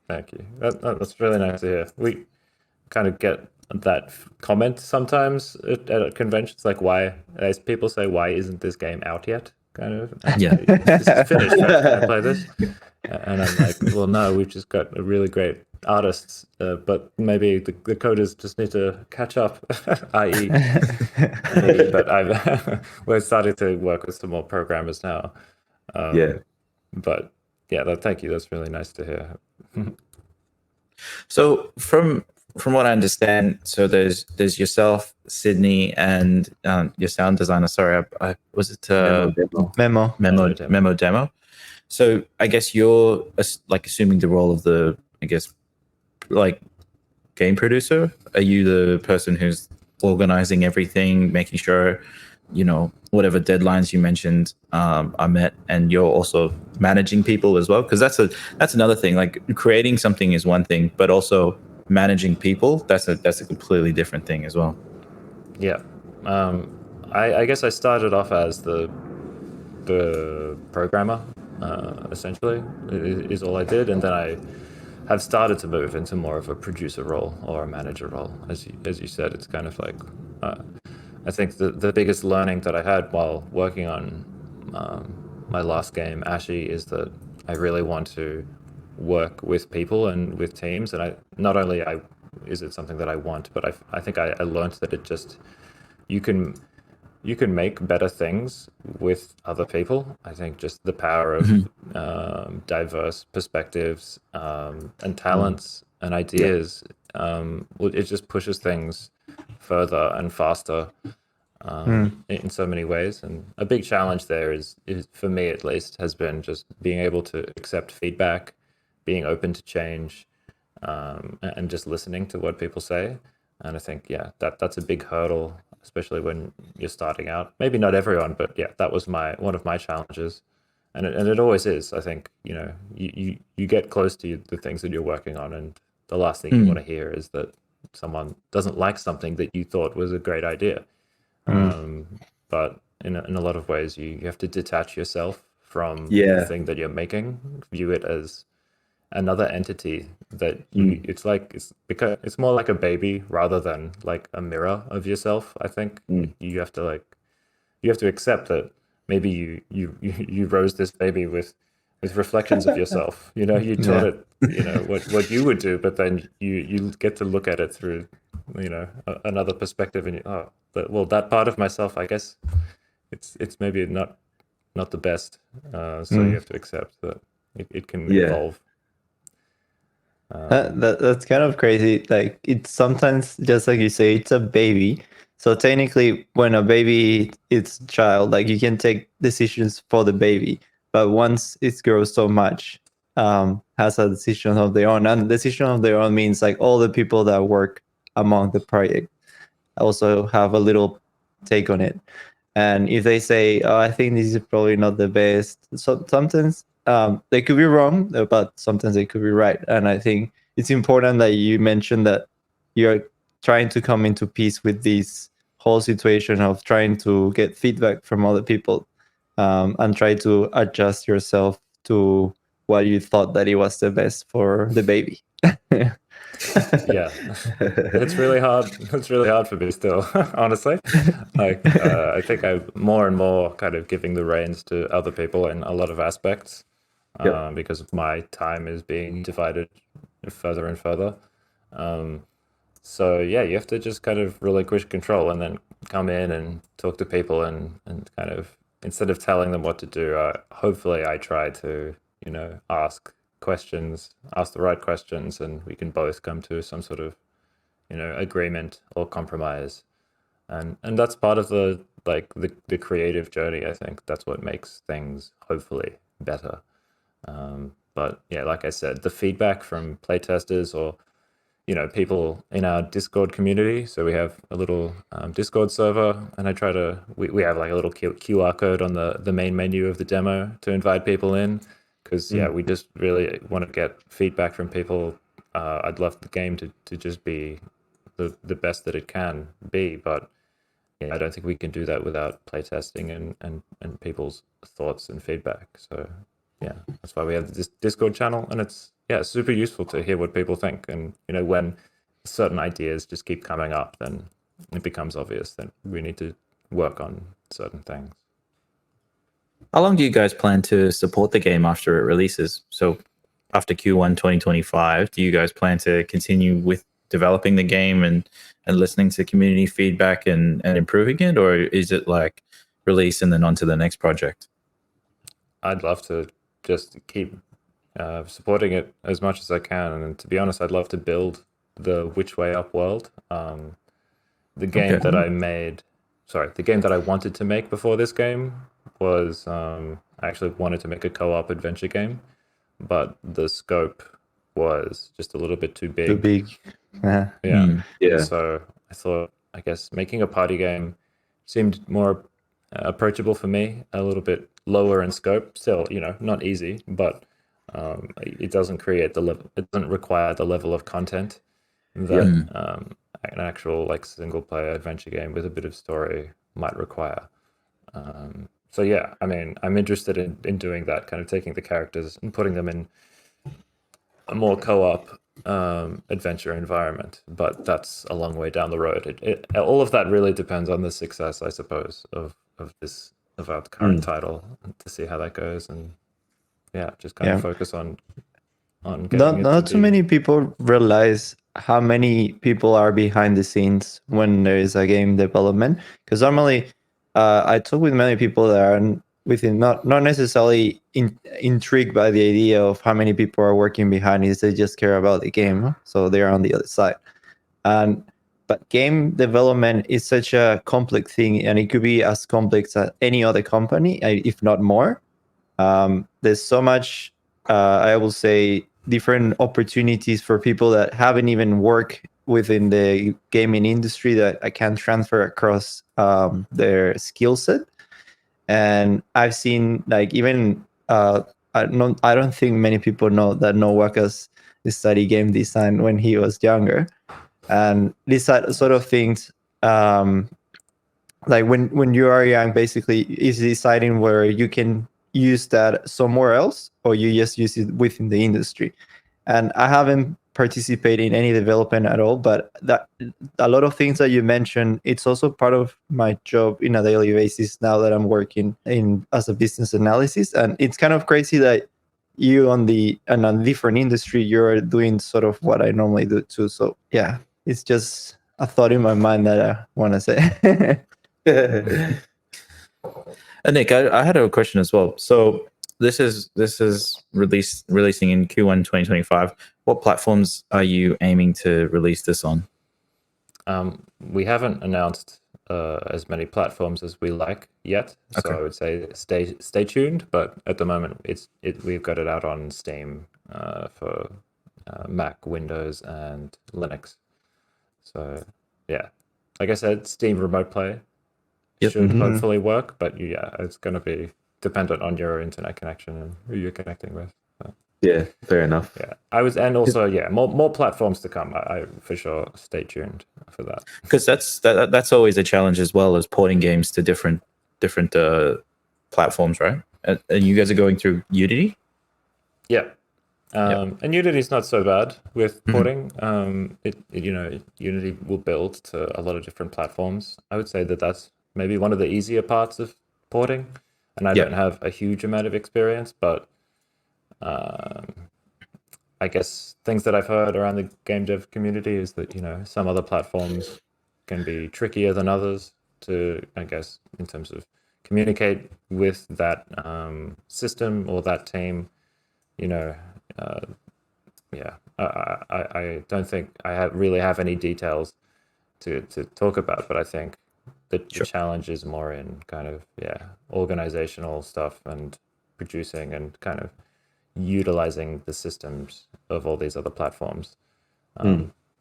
Thank you. That's really nice to hear. We kind of get that comment sometimes at conventions, like, why, as people say, why isn't this game out yet? Kind of. Yeah. This is finished. Right? Can I play this? And I'm like, well, no, we've just got a really great artists, but maybe the coders just need to catch up, i.e. me. But we're starting to work with some more programmers now. But yeah, thank you. That's really nice to hear. So from what I understand, so there's yourself, Sydney, and your sound designer. Sorry, I was it Memo Demo. So I guess you're like assuming the role of the, I guess, like game producer. Are you the person who's organizing everything, making sure whatever deadlines you mentioned are met, and you're also managing people as well? Because that's another thing. Like creating something is one thing, but also managing people, that's a completely different thing as well. Yeah, I guess I started off as the programmer, essentially, is all I did, and then I have started to move into more of a producer role or a manager role. As you said, it's kind of like I think the biggest learning that I had while working on my last game, Ashy, is that I really want to work with people and with teams, and is it something that I want, but I think I learned that it just, you can make better things with other people. I think just the power of diverse perspectives and talents and ideas, it just pushes things further and faster in so many ways. And a big challenge there is for me at least, has been just being able to accept feedback, being open to change, and just listening to what people say. And I think, that's a big hurdle, especially when you're starting out. Maybe not everyone, but that was one of my challenges, and it always is. I think you get close to the things that you're working on, and the last thing you want to hear is that someone doesn't like something that you thought was a great idea. But in a lot of ways, you have to detach yourself from the thing that you're making, view it as another entity that it's more like a baby rather than like a mirror of yourself. I think you have to accept that maybe you rose this baby with reflections of yourself. You taught it what you would do, but then you get to look at it through another perspective, and that part of myself, I guess it's maybe not the best, so you have to accept that it can evolve. That's kind of crazy. Like, it's sometimes, just like you say, it's a baby. So technically, when a baby is a child, like, you can take decisions for the baby, but once it grows so much, has a decision of their own. And decision of their own means like all the people that work among the project also have a little take on it. And if they say, "Oh, I think this is probably not the best," so sometimes they could be wrong, but sometimes they could be right. And I think it's important that you mentioned that you're trying to come into peace with this whole situation of trying to get feedback from other people, and try to adjust yourself to what you thought that it was the best for the baby. Yeah, it's really hard. It's really hard for me still, honestly. Like, I think I'm more and more kind of giving the reins to other people in a lot of aspects, Yep. because of my time is being divided further and further. So yeah, you have to just kind of relinquish control and then come in and talk to people and kind of, instead of telling them what to do, hopefully I try to, ask questions, ask the right questions, and we can both come to some sort of, agreement or compromise. And that's part of the creative journey. I think that's what makes things hopefully better. But yeah, like I said, the feedback from playtesters or people in our Discord community. So we have a little Discord server, and we have like a little QR code on the main menu of the demo to invite people in, because we just really want to get feedback from people. I'd love the game to just be the best that it can be, but I don't think we can do that without playtesting and people's thoughts and feedback. So yeah, that's why we have this Discord channel, and it's super useful to hear what people think. And when certain ideas just keep coming up, then it becomes obvious that we need to work on certain things. How long do you guys plan to support the game after it releases? So after Q1 2025, do you guys plan to continue with developing the game and listening to community feedback and improving it, or is it like release and then on to the next project? I'd love to just keep supporting it as much as I can, and to be honest, I'd love to build the Which Way Up world. The game that I made, the game that I wanted to make before this game was I actually wanted to make a co-op adventure game, but the scope was just a little bit too big. Too big. Yeah. So I thought, I guess making a party game seemed more approachable for me, a little bit lower in scope. Still, not easy, but it doesn't create the level. It doesn't require the level of content that an actual like single player adventure game with a bit of story might require. So yeah, I mean, I'm interested in doing that, kind of taking the characters and putting them in a more co-op adventure environment, but that's a long way down the road. All of that really depends on the success, I suppose, of our current title, to see how that goes, and just kind of focus on getting not too many people realize how many people are behind the scenes when there is a game development, because normally I talk with many people that are within not necessarily intrigued by the idea of how many people are working behind it. They just care about the game, so they're on the other side. But game development is such a complex thing, and it could be as complex as any other company, if not more. There's so much, I will say, different opportunities for people that haven't even worked within the gaming industry that I can transfer across their skill set. And I've seen, like, even I don't think many people know that Nowakas studied game design when he was younger, and these sort of things, like when you are young, basically is deciding where you can use that somewhere else or you just use it within the industry. And I haven't participated in any development at all, but that a lot of things that you mentioned, it's also part of my job in a daily basis now that I'm working in as a business analysis. And it's kind of crazy that you in a different industry, you're doing sort of what I normally do too. So yeah, it's just a thought in my mind that I want to say. Nick, I had a question as well. So this is releasing in Q1 2025. What platforms are you aiming to release this on? We haven't announced as many platforms as we like yet, so I would say stay tuned. But at the moment, we've got it out on Steam for Mac, Windows, and Linux. So yeah, like I said, Steam Remote Play should hopefully work, but it's going to be dependent on your internet connection and who you're connecting with. So, yeah, fair enough. Yeah, more platforms to come. I for sure stay tuned for that, because that's always a challenge as well, as porting games to different platforms, right? And you guys are going through Unity. Yeah, And Unity's not so bad with porting. Unity will build to a lot of different platforms. I would say that that's maybe one of the easier parts of porting. And I don't have a huge amount of experience, but I guess things that I've heard around the game dev community is that, some other platforms can be trickier than others to, I guess, in terms of communicate with that system or that team. I don't think I really have any details to talk about, but I think the challenge is more in kind of organizational stuff and producing and kind of utilizing the systems of all these other platforms.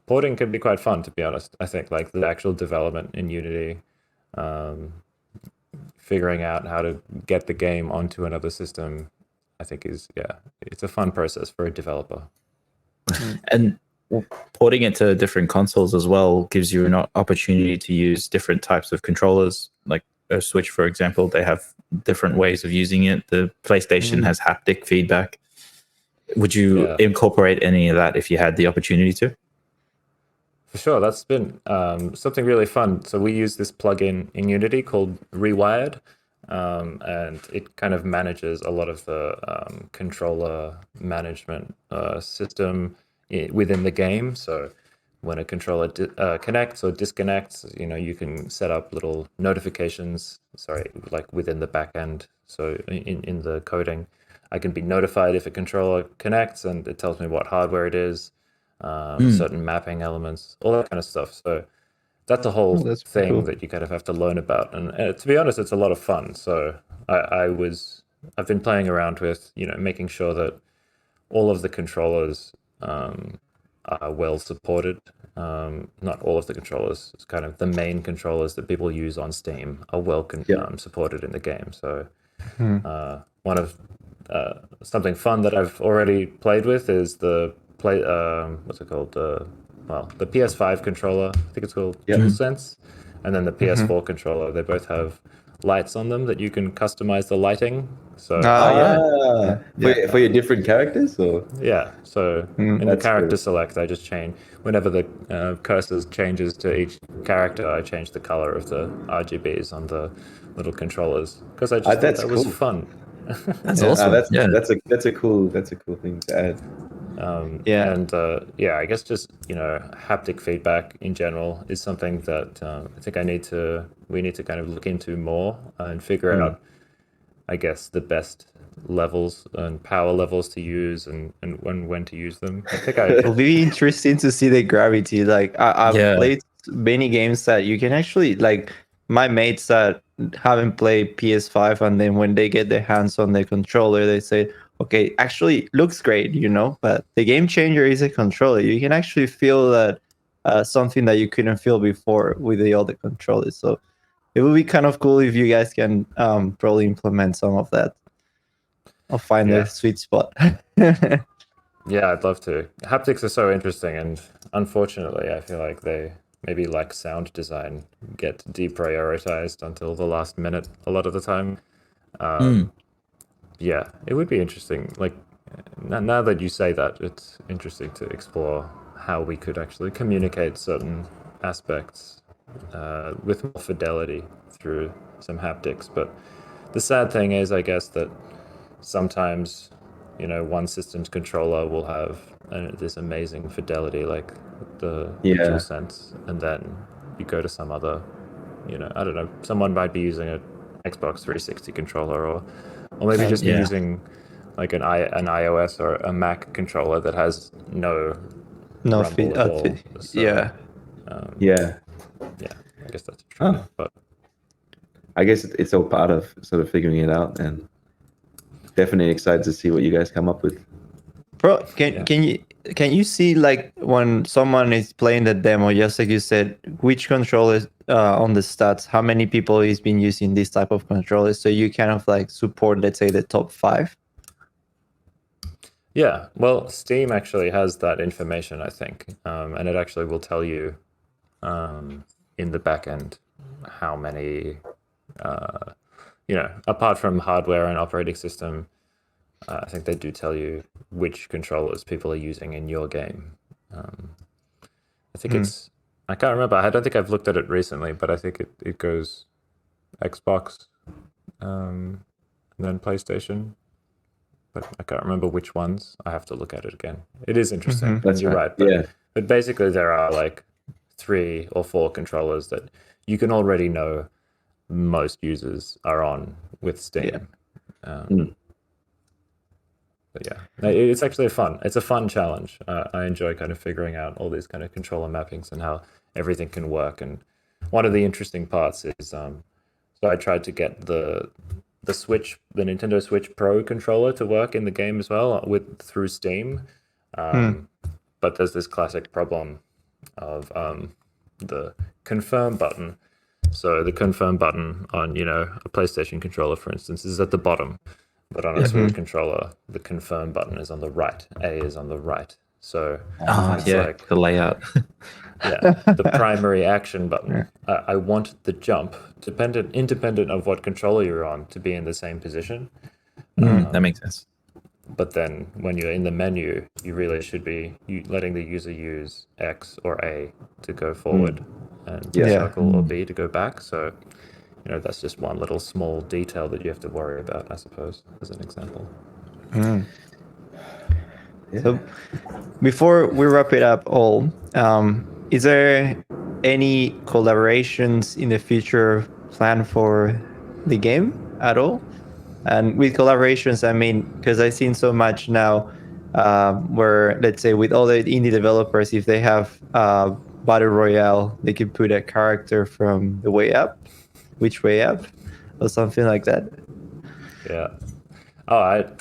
Porting can be quite fun, to be honest. I think like the actual development in Unity, figuring out how to get the game onto another system, I think it's a fun process for a developer. And porting it to different consoles as well gives you an opportunity to use different types of controllers. Like a Switch, for example, they have different ways of using it. The PlayStation has haptic feedback. Would you incorporate any of that if you had the opportunity to? For sure, that's been something really fun. So we use this plugin in Unity called Rewired, and it kind of manages a lot of the controller management system within the game. So when a controller connects or disconnects, you can set up little notifications, like within the backend. So in the coding, I can be notified if a controller connects, and it tells me what hardware it is, certain mapping elements, all that kind of stuff. So that's a whole thing that you kind of have to learn about. And to be honest, it's a lot of fun. So I've been playing around with, making sure that all of the controllers are well supported. Not all of the controllers, it's kind of the main controllers that people use on Steam are well supported in the game. So one of something fun that I've already played with is the what's it called? The PS5 controller. I think it's called DualSense, and then the PS4 controller. They both have lights on them that you can customize the lighting. So for your different characters, or so in the character select, I just change whenever the cursor changes to each character. I change the color of the RGBs on the little controllers because I just thought that was fun. That's awesome. That's a cool thing to add. I guess just haptic feedback in general is something that I think we need to kind of look into more and figure out, I guess, the best levels and power levels to use and when to use them. I think it'll be interesting to see the gravity. Like I've played many games that you can actually, like my mates that haven't played PS5, and then when they get their hands on the controller, they say, okay, actually looks great, but the game changer is a controller. You can actually feel that something that you couldn't feel before with the other controllers. So it would be kind of cool if you guys can probably implement some of that. I'll find the sweet spot. Yeah, I'd love to. Haptics are so interesting, and unfortunately, I feel like they, maybe like sound design, get deprioritized until the last minute a lot of the time. Yeah, it would be interesting. Like, now that you say that, it's interesting to explore how we could actually communicate certain aspects with more fidelity through some haptics. But the sad thing is, I guess, that sometimes, one system's controller will have this amazing fidelity, like the DualSense, and then you go to some other, I don't know, someone might be using an Xbox 360 controller, or maybe just using like an iOS or a Mac controller that has no rumble at all. So, I guess that's true. But I guess it's all part of sort of figuring it out, and definitely excited to see what you guys come up with. Bro, can you see, like, when someone is playing the demo, just like you said, which controllers on the stats, how many people has been using this type of controllers, so you kind of like support, let's say, the top 5? Yeah, well, Steam actually has that information, I think, and it actually will tell you in the backend how many, apart from hardware and operating system, I think they do tell you which controllers people are using in your game. I think it's, I can't remember. I don't think I've looked at it recently, but I think it goes Xbox, and then PlayStation. But I can't remember which ones. I have to look at it again. It is interesting. That's You're right. right. But basically, there are like 3 or 4 controllers that you can already know most users are on with Steam. But yeah, it's actually it's a fun challenge. I enjoy kind of figuring out all these kind of controller mappings and how everything can work. And one of the interesting parts is, so I tried to get the Nintendo Switch Pro controller to work in the game as well through Steam. But there's this classic problem of the confirm button. So the confirm button on, a PlayStation controller, for instance, is at the bottom. But on a Switch controller, the confirm button is on the right. A is on the right. So the layout. the primary action button. I want the jump, independent of what controller you're on, to be in the same position. That makes sense. But then when you're in the menu, you really should be letting the user use X or A to go forward and circle or B to go back. So, that's just one little small detail that you have to worry about, I suppose, as an example. So before we wrap it up all, is there any collaborations in the future planned for the game at all? And with collaborations, I mean, because I've seen so much now where, let's say, with all the indie developers, if they have Battle Royale, they can put a character from the way up, which way up, or something like that. Yeah.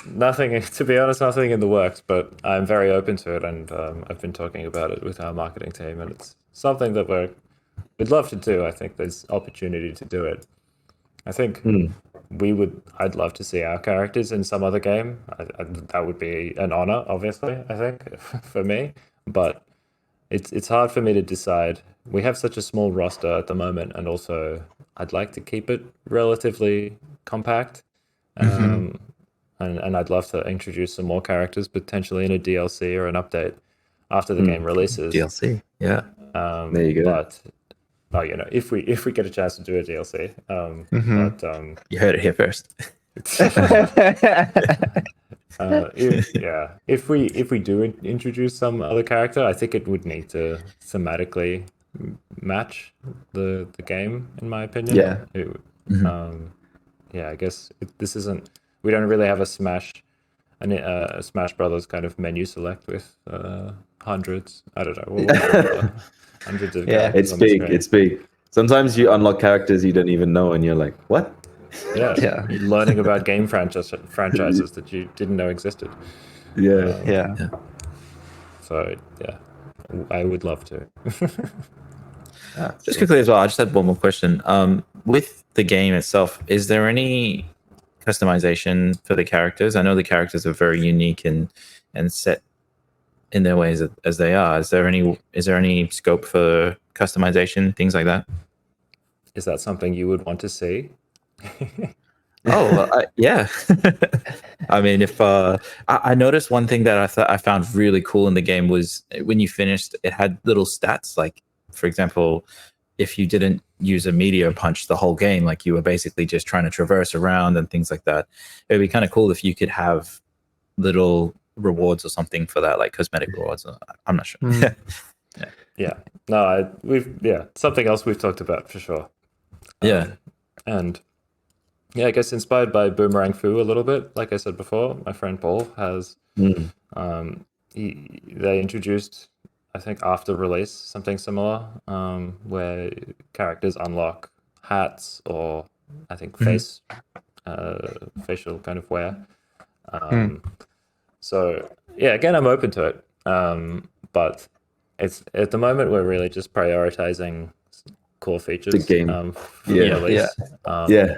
Nothing, to be honest, nothing in the works, but I'm very open to it, and I've been talking about it with our marketing team, and it's something that we'd love to do. I think there's opportunity to do it. I think I'd love to see our characters in some other game. That would be an honor, obviously, I think, for me, but it's hard for me to decide. We have such a small roster at the moment, and also I'd like to keep it relatively compact. And I'd love to introduce some more characters, potentially in a DLC or an update after the game releases. DLC, yeah. There you go. But if we get a chance to do a DLC, You heard it here first. If we do introduce some other character, I think it would need to thematically match the game, in my opinion. I guess this isn't. We don't really have a Smash Brothers kind of menu select with hundreds. I don't know. Hundreds of characters. It's big. Sometimes you unlock characters you don't even know, and you're like, what? Yeah. You're learning about game franchises that you didn't know existed. So I would love to. Just quickly as well, I just had one more question. With the game itself, is there any customization for the characters? I know the characters are very unique and set in their ways as they are. Is there any scope for customization, things like that? Is that something you would want to see? Yeah. I mean, if I noticed one thing that I found really cool in the game was when you finished, it had little stats. Like, for example, if you didn't use a meteor punch the whole game, like you were basically just trying to traverse around and things like that, it would be kind of cool if you could have little rewards or something for that, like cosmetic rewards. I'm not sure. Something else we've talked about for sure. And I guess inspired by Boomerang Fu a little bit. Like I said before, my friend Paul has they introduced, I think after release, something similar, where characters unlock hats or I think facial kind of wear. So again, I'm open to it, but it's at the moment we're really just prioritizing core features. The game.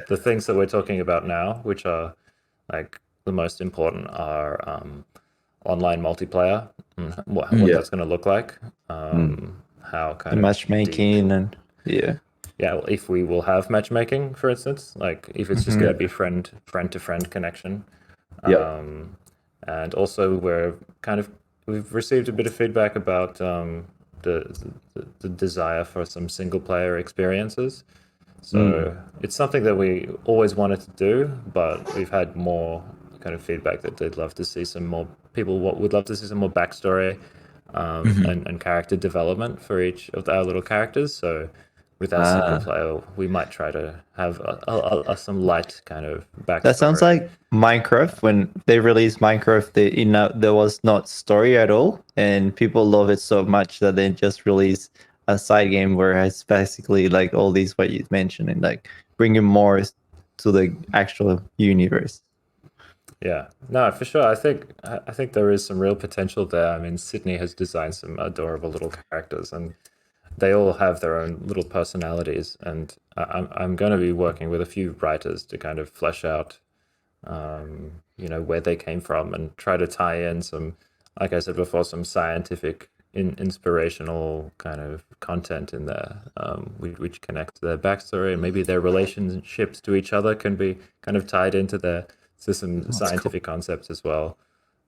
The things that we're talking about now, which are like the most important, are online multiplayer, what that's going to look like, how kind of matchmaking deep. And well, if we will have matchmaking, for instance, like if it's just going to be friend to friend connection, Yep. And also we've received a bit of feedback about the desire for some single player experiences. So it's something that we always wanted to do, but we've had more kind of feedback that they'd love to see some more people. What would love to see some more backstory and character development for each of our little characters. So with our single player, we might try to have some light kind of backstory. That sounds like Minecraft. When they released Minecraft, there was not story at all, and people love it so much that they just released a side game where it's basically like all these what you mentioned and like bringing more to the actual universe. Yeah, no, for sure. I think there is some real potential there. I mean, Sydney has designed some adorable little characters, and they all have their own little personalities. And I'm going to be working with a few writers to kind of flesh out, where they came from and try to tie in some, like I said before, some scientific, inspirational kind of content in there, which connects to their backstory, and maybe their relationships to each other can be kind of tied into some scientific concepts as well.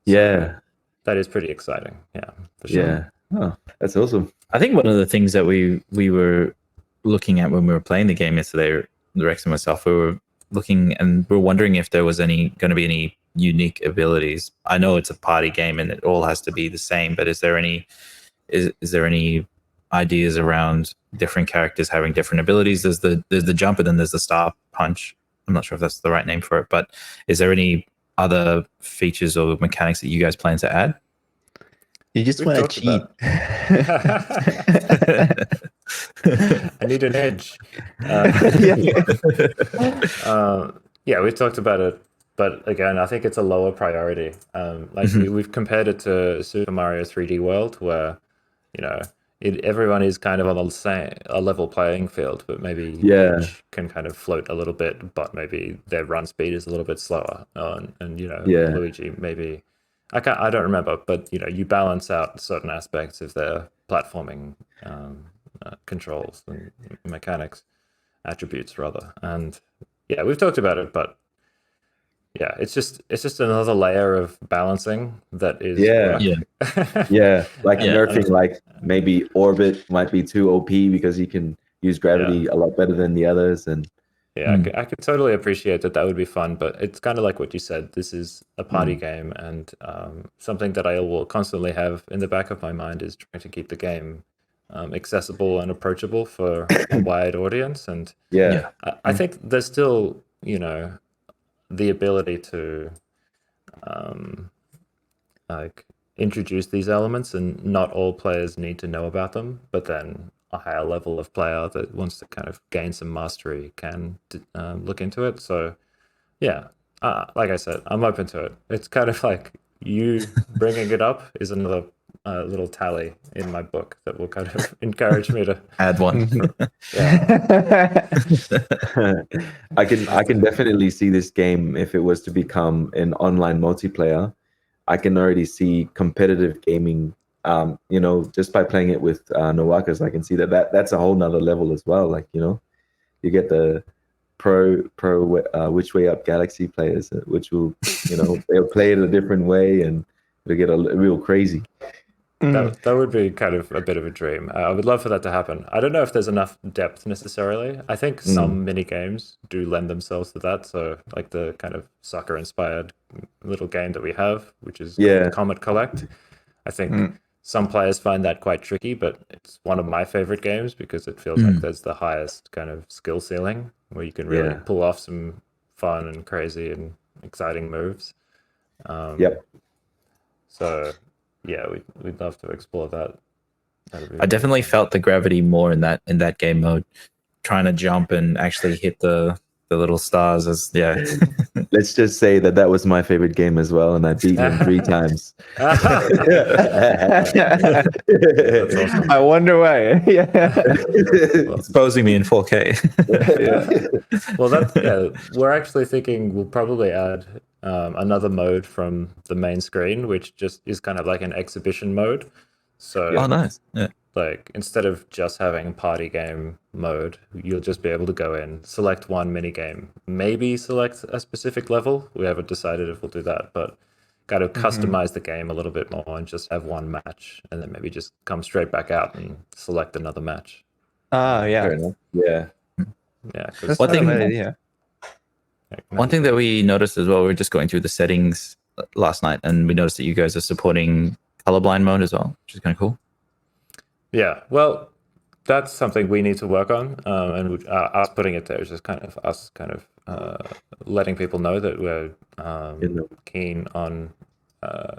So that is pretty exciting. Yeah, for sure. Yeah. Oh, that's awesome. I think one of the things that we were looking at when we were playing the game yesterday, Rex and myself, we were looking and we were wondering if there was going to be any unique abilities. I know it's a party game and it all has to be the same, but is there any ideas around different characters having different abilities? There's the jump and then there's the star punch. I'm not sure if that's the right name for it, but is there any other features or mechanics that you guys plan to add? You just want to cheat. I need an edge. We've talked about it, but again, I think it's a lower priority. We've compared it to Super Mario 3D World, where everyone is kind of on a level playing field, but maybe each can kind of float a little bit, but maybe their run speed is a little bit slower. Luigi maybe. I don't remember, but you balance out certain aspects of their platforming controls and mechanics, attributes rather. And we've talked about it, but it's just another layer of balancing that is nerfing, like maybe Orbit might be too OP because he can use gravity a lot better than the others, and I could totally appreciate that. That would be fun, but it's kind of like what you said. This is a party game, and something that I will constantly have in the back of my mind is trying to keep the game accessible and approachable for a wide audience. And I think there's still, the ability to introduce these elements, and not all players need to know about them, but then a higher level of player that wants to kind of gain some mastery can look into it. So like I said, I'm open to it. It's kind of like you bringing it up is another little tally in my book that will kind of encourage me to add one. I can definitely see this game, if it was to become an online multiplayer, I can already see competitive gaming. Just by playing it with Nowakas, I can see that's a whole nother level as well. Like, you get the pro which way up Galaxy players, which will, they'll play it a different way and it'll get real crazy. That would be kind of a bit of a dream. I would love for that to happen. I don't know if there's enough depth necessarily. I think some mini games do lend themselves to that. So like the kind of soccer inspired little game that we have, which is called Comet Collect. I think some players find that quite tricky, but it's one of my favorite games because it feels like there's the highest kind of skill ceiling where you can really pull off some fun and crazy and exciting moves. So we'd love to explore that. I definitely felt the gravity more in that game mode, trying to jump and actually hit the little stars. Let's just say that was my favorite game as well, and I beat him 3 times. That's awesome. I wonder why. Exposing me in 4K. Well, we're actually thinking we'll probably add another mode from the main screen, which just is kind of like an exhibition mode. So nice. Like instead of just having party game mode, you'll just be able to go in, select one mini game, maybe select a specific level. We haven't decided if we'll do that, but got to customize the game a little bit more and just have one match, and then maybe just come straight back out and select another match. Yeah. Fair enough. Yeah. Yeah, That's One not a thing- bad idea. One thing that we noticed as well, we were just going through the settings last night, and we noticed that you guys are supporting colorblind mode as well, which is kind of cool. Yeah, well, that's something we need to work on, and us putting it there is just kind of us letting people know that we're keen on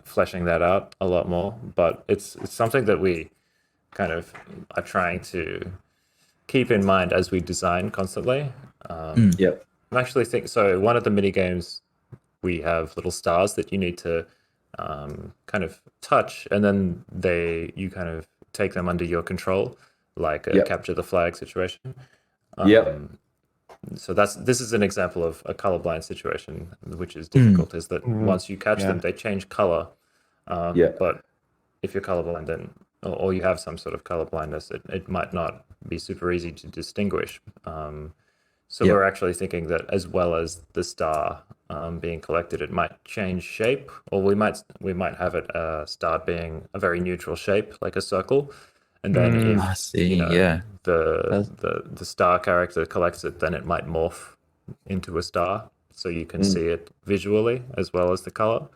fleshing that out a lot more. But it's something that we kind of are trying to keep in mind as we design constantly. Yep. I actually think so. One of the mini games, we have little stars that you need to kind of touch, and then you kind of take them under your control, like a capture the flag situation. So this is an example of a colorblind situation, which is difficult. Is that once you catch them, they change color. But if you're colorblind, then or you have some sort of color blindness, it might not be super easy to distinguish. So we're actually thinking that as well as the star being collected, it might change shape, or we might have it start being a very neutral shape, like a circle, and then I if see. the star character collects it, then it might morph into a star, so you can see it visually as well as the color.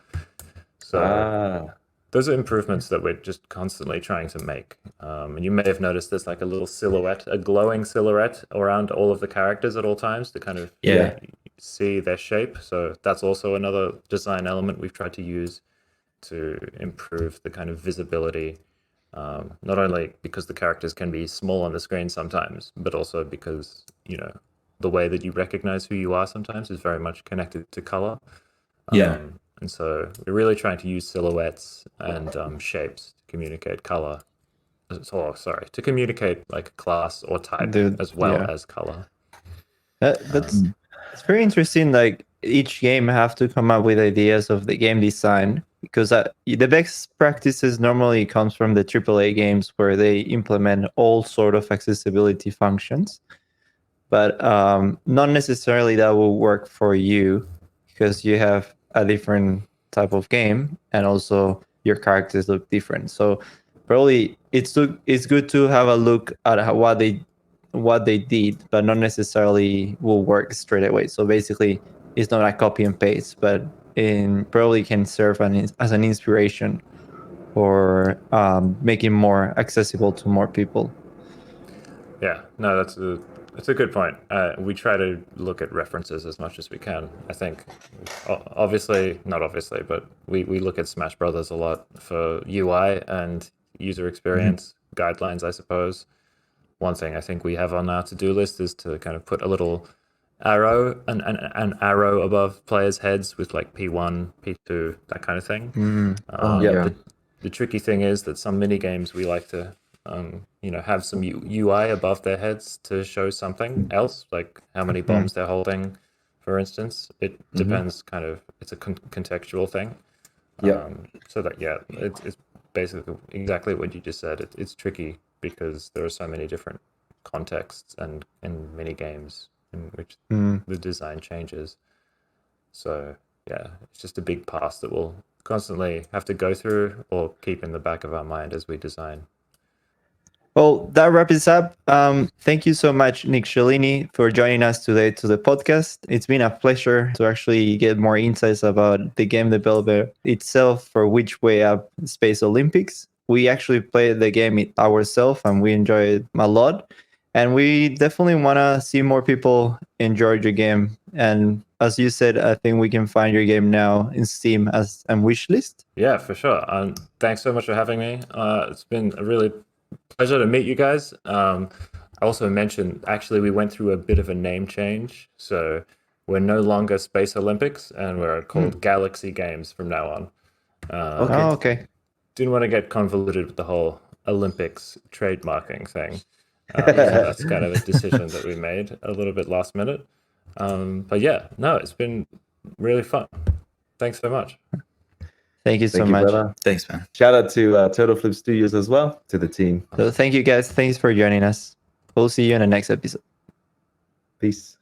So those are improvements that we're just constantly trying to make. And you may have noticed there's like a little silhouette, a glowing silhouette around all of the characters at all times to kind of see their shape. So that's also another design element we've tried to use to improve the kind of visibility, not only because the characters can be small on the screen sometimes, but also because, the way that you recognize who you are sometimes is very much connected to color. And so we're really trying to use silhouettes and shapes to communicate color. To communicate like class or type as well as color. That's it's very interesting. Like each game have to come up with ideas of the game design, because the best practices normally comes from the AAA games where they implement all sort of accessibility functions, but not necessarily that will work for you, because you have a different type of game and also your characters look different. So probably it's good to have a look at what they did, but not necessarily will work straight away. So basically it's not a copy and paste, but probably can serve as an inspiration for making more accessible to more people. Yeah, no, that's a good point. We try to look at references as much as we can. I think, not obviously, but we look at Smash Brothers a lot for UI and user experience guidelines, I suppose. One thing I think we have on our to-do list is to kind of put a little arrow, an arrow above players' heads with like P1, P2, that kind of thing. The tricky thing is that some mini games we like to have some UI above their heads to show something else, like how many bombs they're holding, for instance. It depends, kind of, it's a contextual thing. So that, it's basically exactly what you just said. It's tricky because there are so many different contexts and mini games in which the design changes. So it's just a big pass that we'll constantly have to go through or keep in the back of our mind as we design. Well, that wraps up. Thank you so much, Nick Cellini, for joining us today to the podcast. It's been a pleasure to actually get more insights about the game developer itself for Which Way Up Space Olympics. We actually played the game ourselves and we enjoyed it a lot. And we definitely want to see more people enjoy your game. And as you said, I think we can find your game now in Steam as a wish list. Yeah, for sure. Thanks so much for having me. It's been a really pleasure to meet you guys. I also mentioned, actually, we went through a bit of a name change. So we're no longer Space Olympics, and we're called Galaxy Games from now on. Okay. Didn't want to get convoluted with the whole Olympics trademarking thing. So that's kind of a decision that we made a little bit last minute. But it's been really fun. Thanks so much. Thank you so Thank you, much. brother. Thanks, man. Shout out to Turtle Flip Studios as well, to the team. So thank you guys. Thanks for joining us. We'll see you in the next episode. Peace.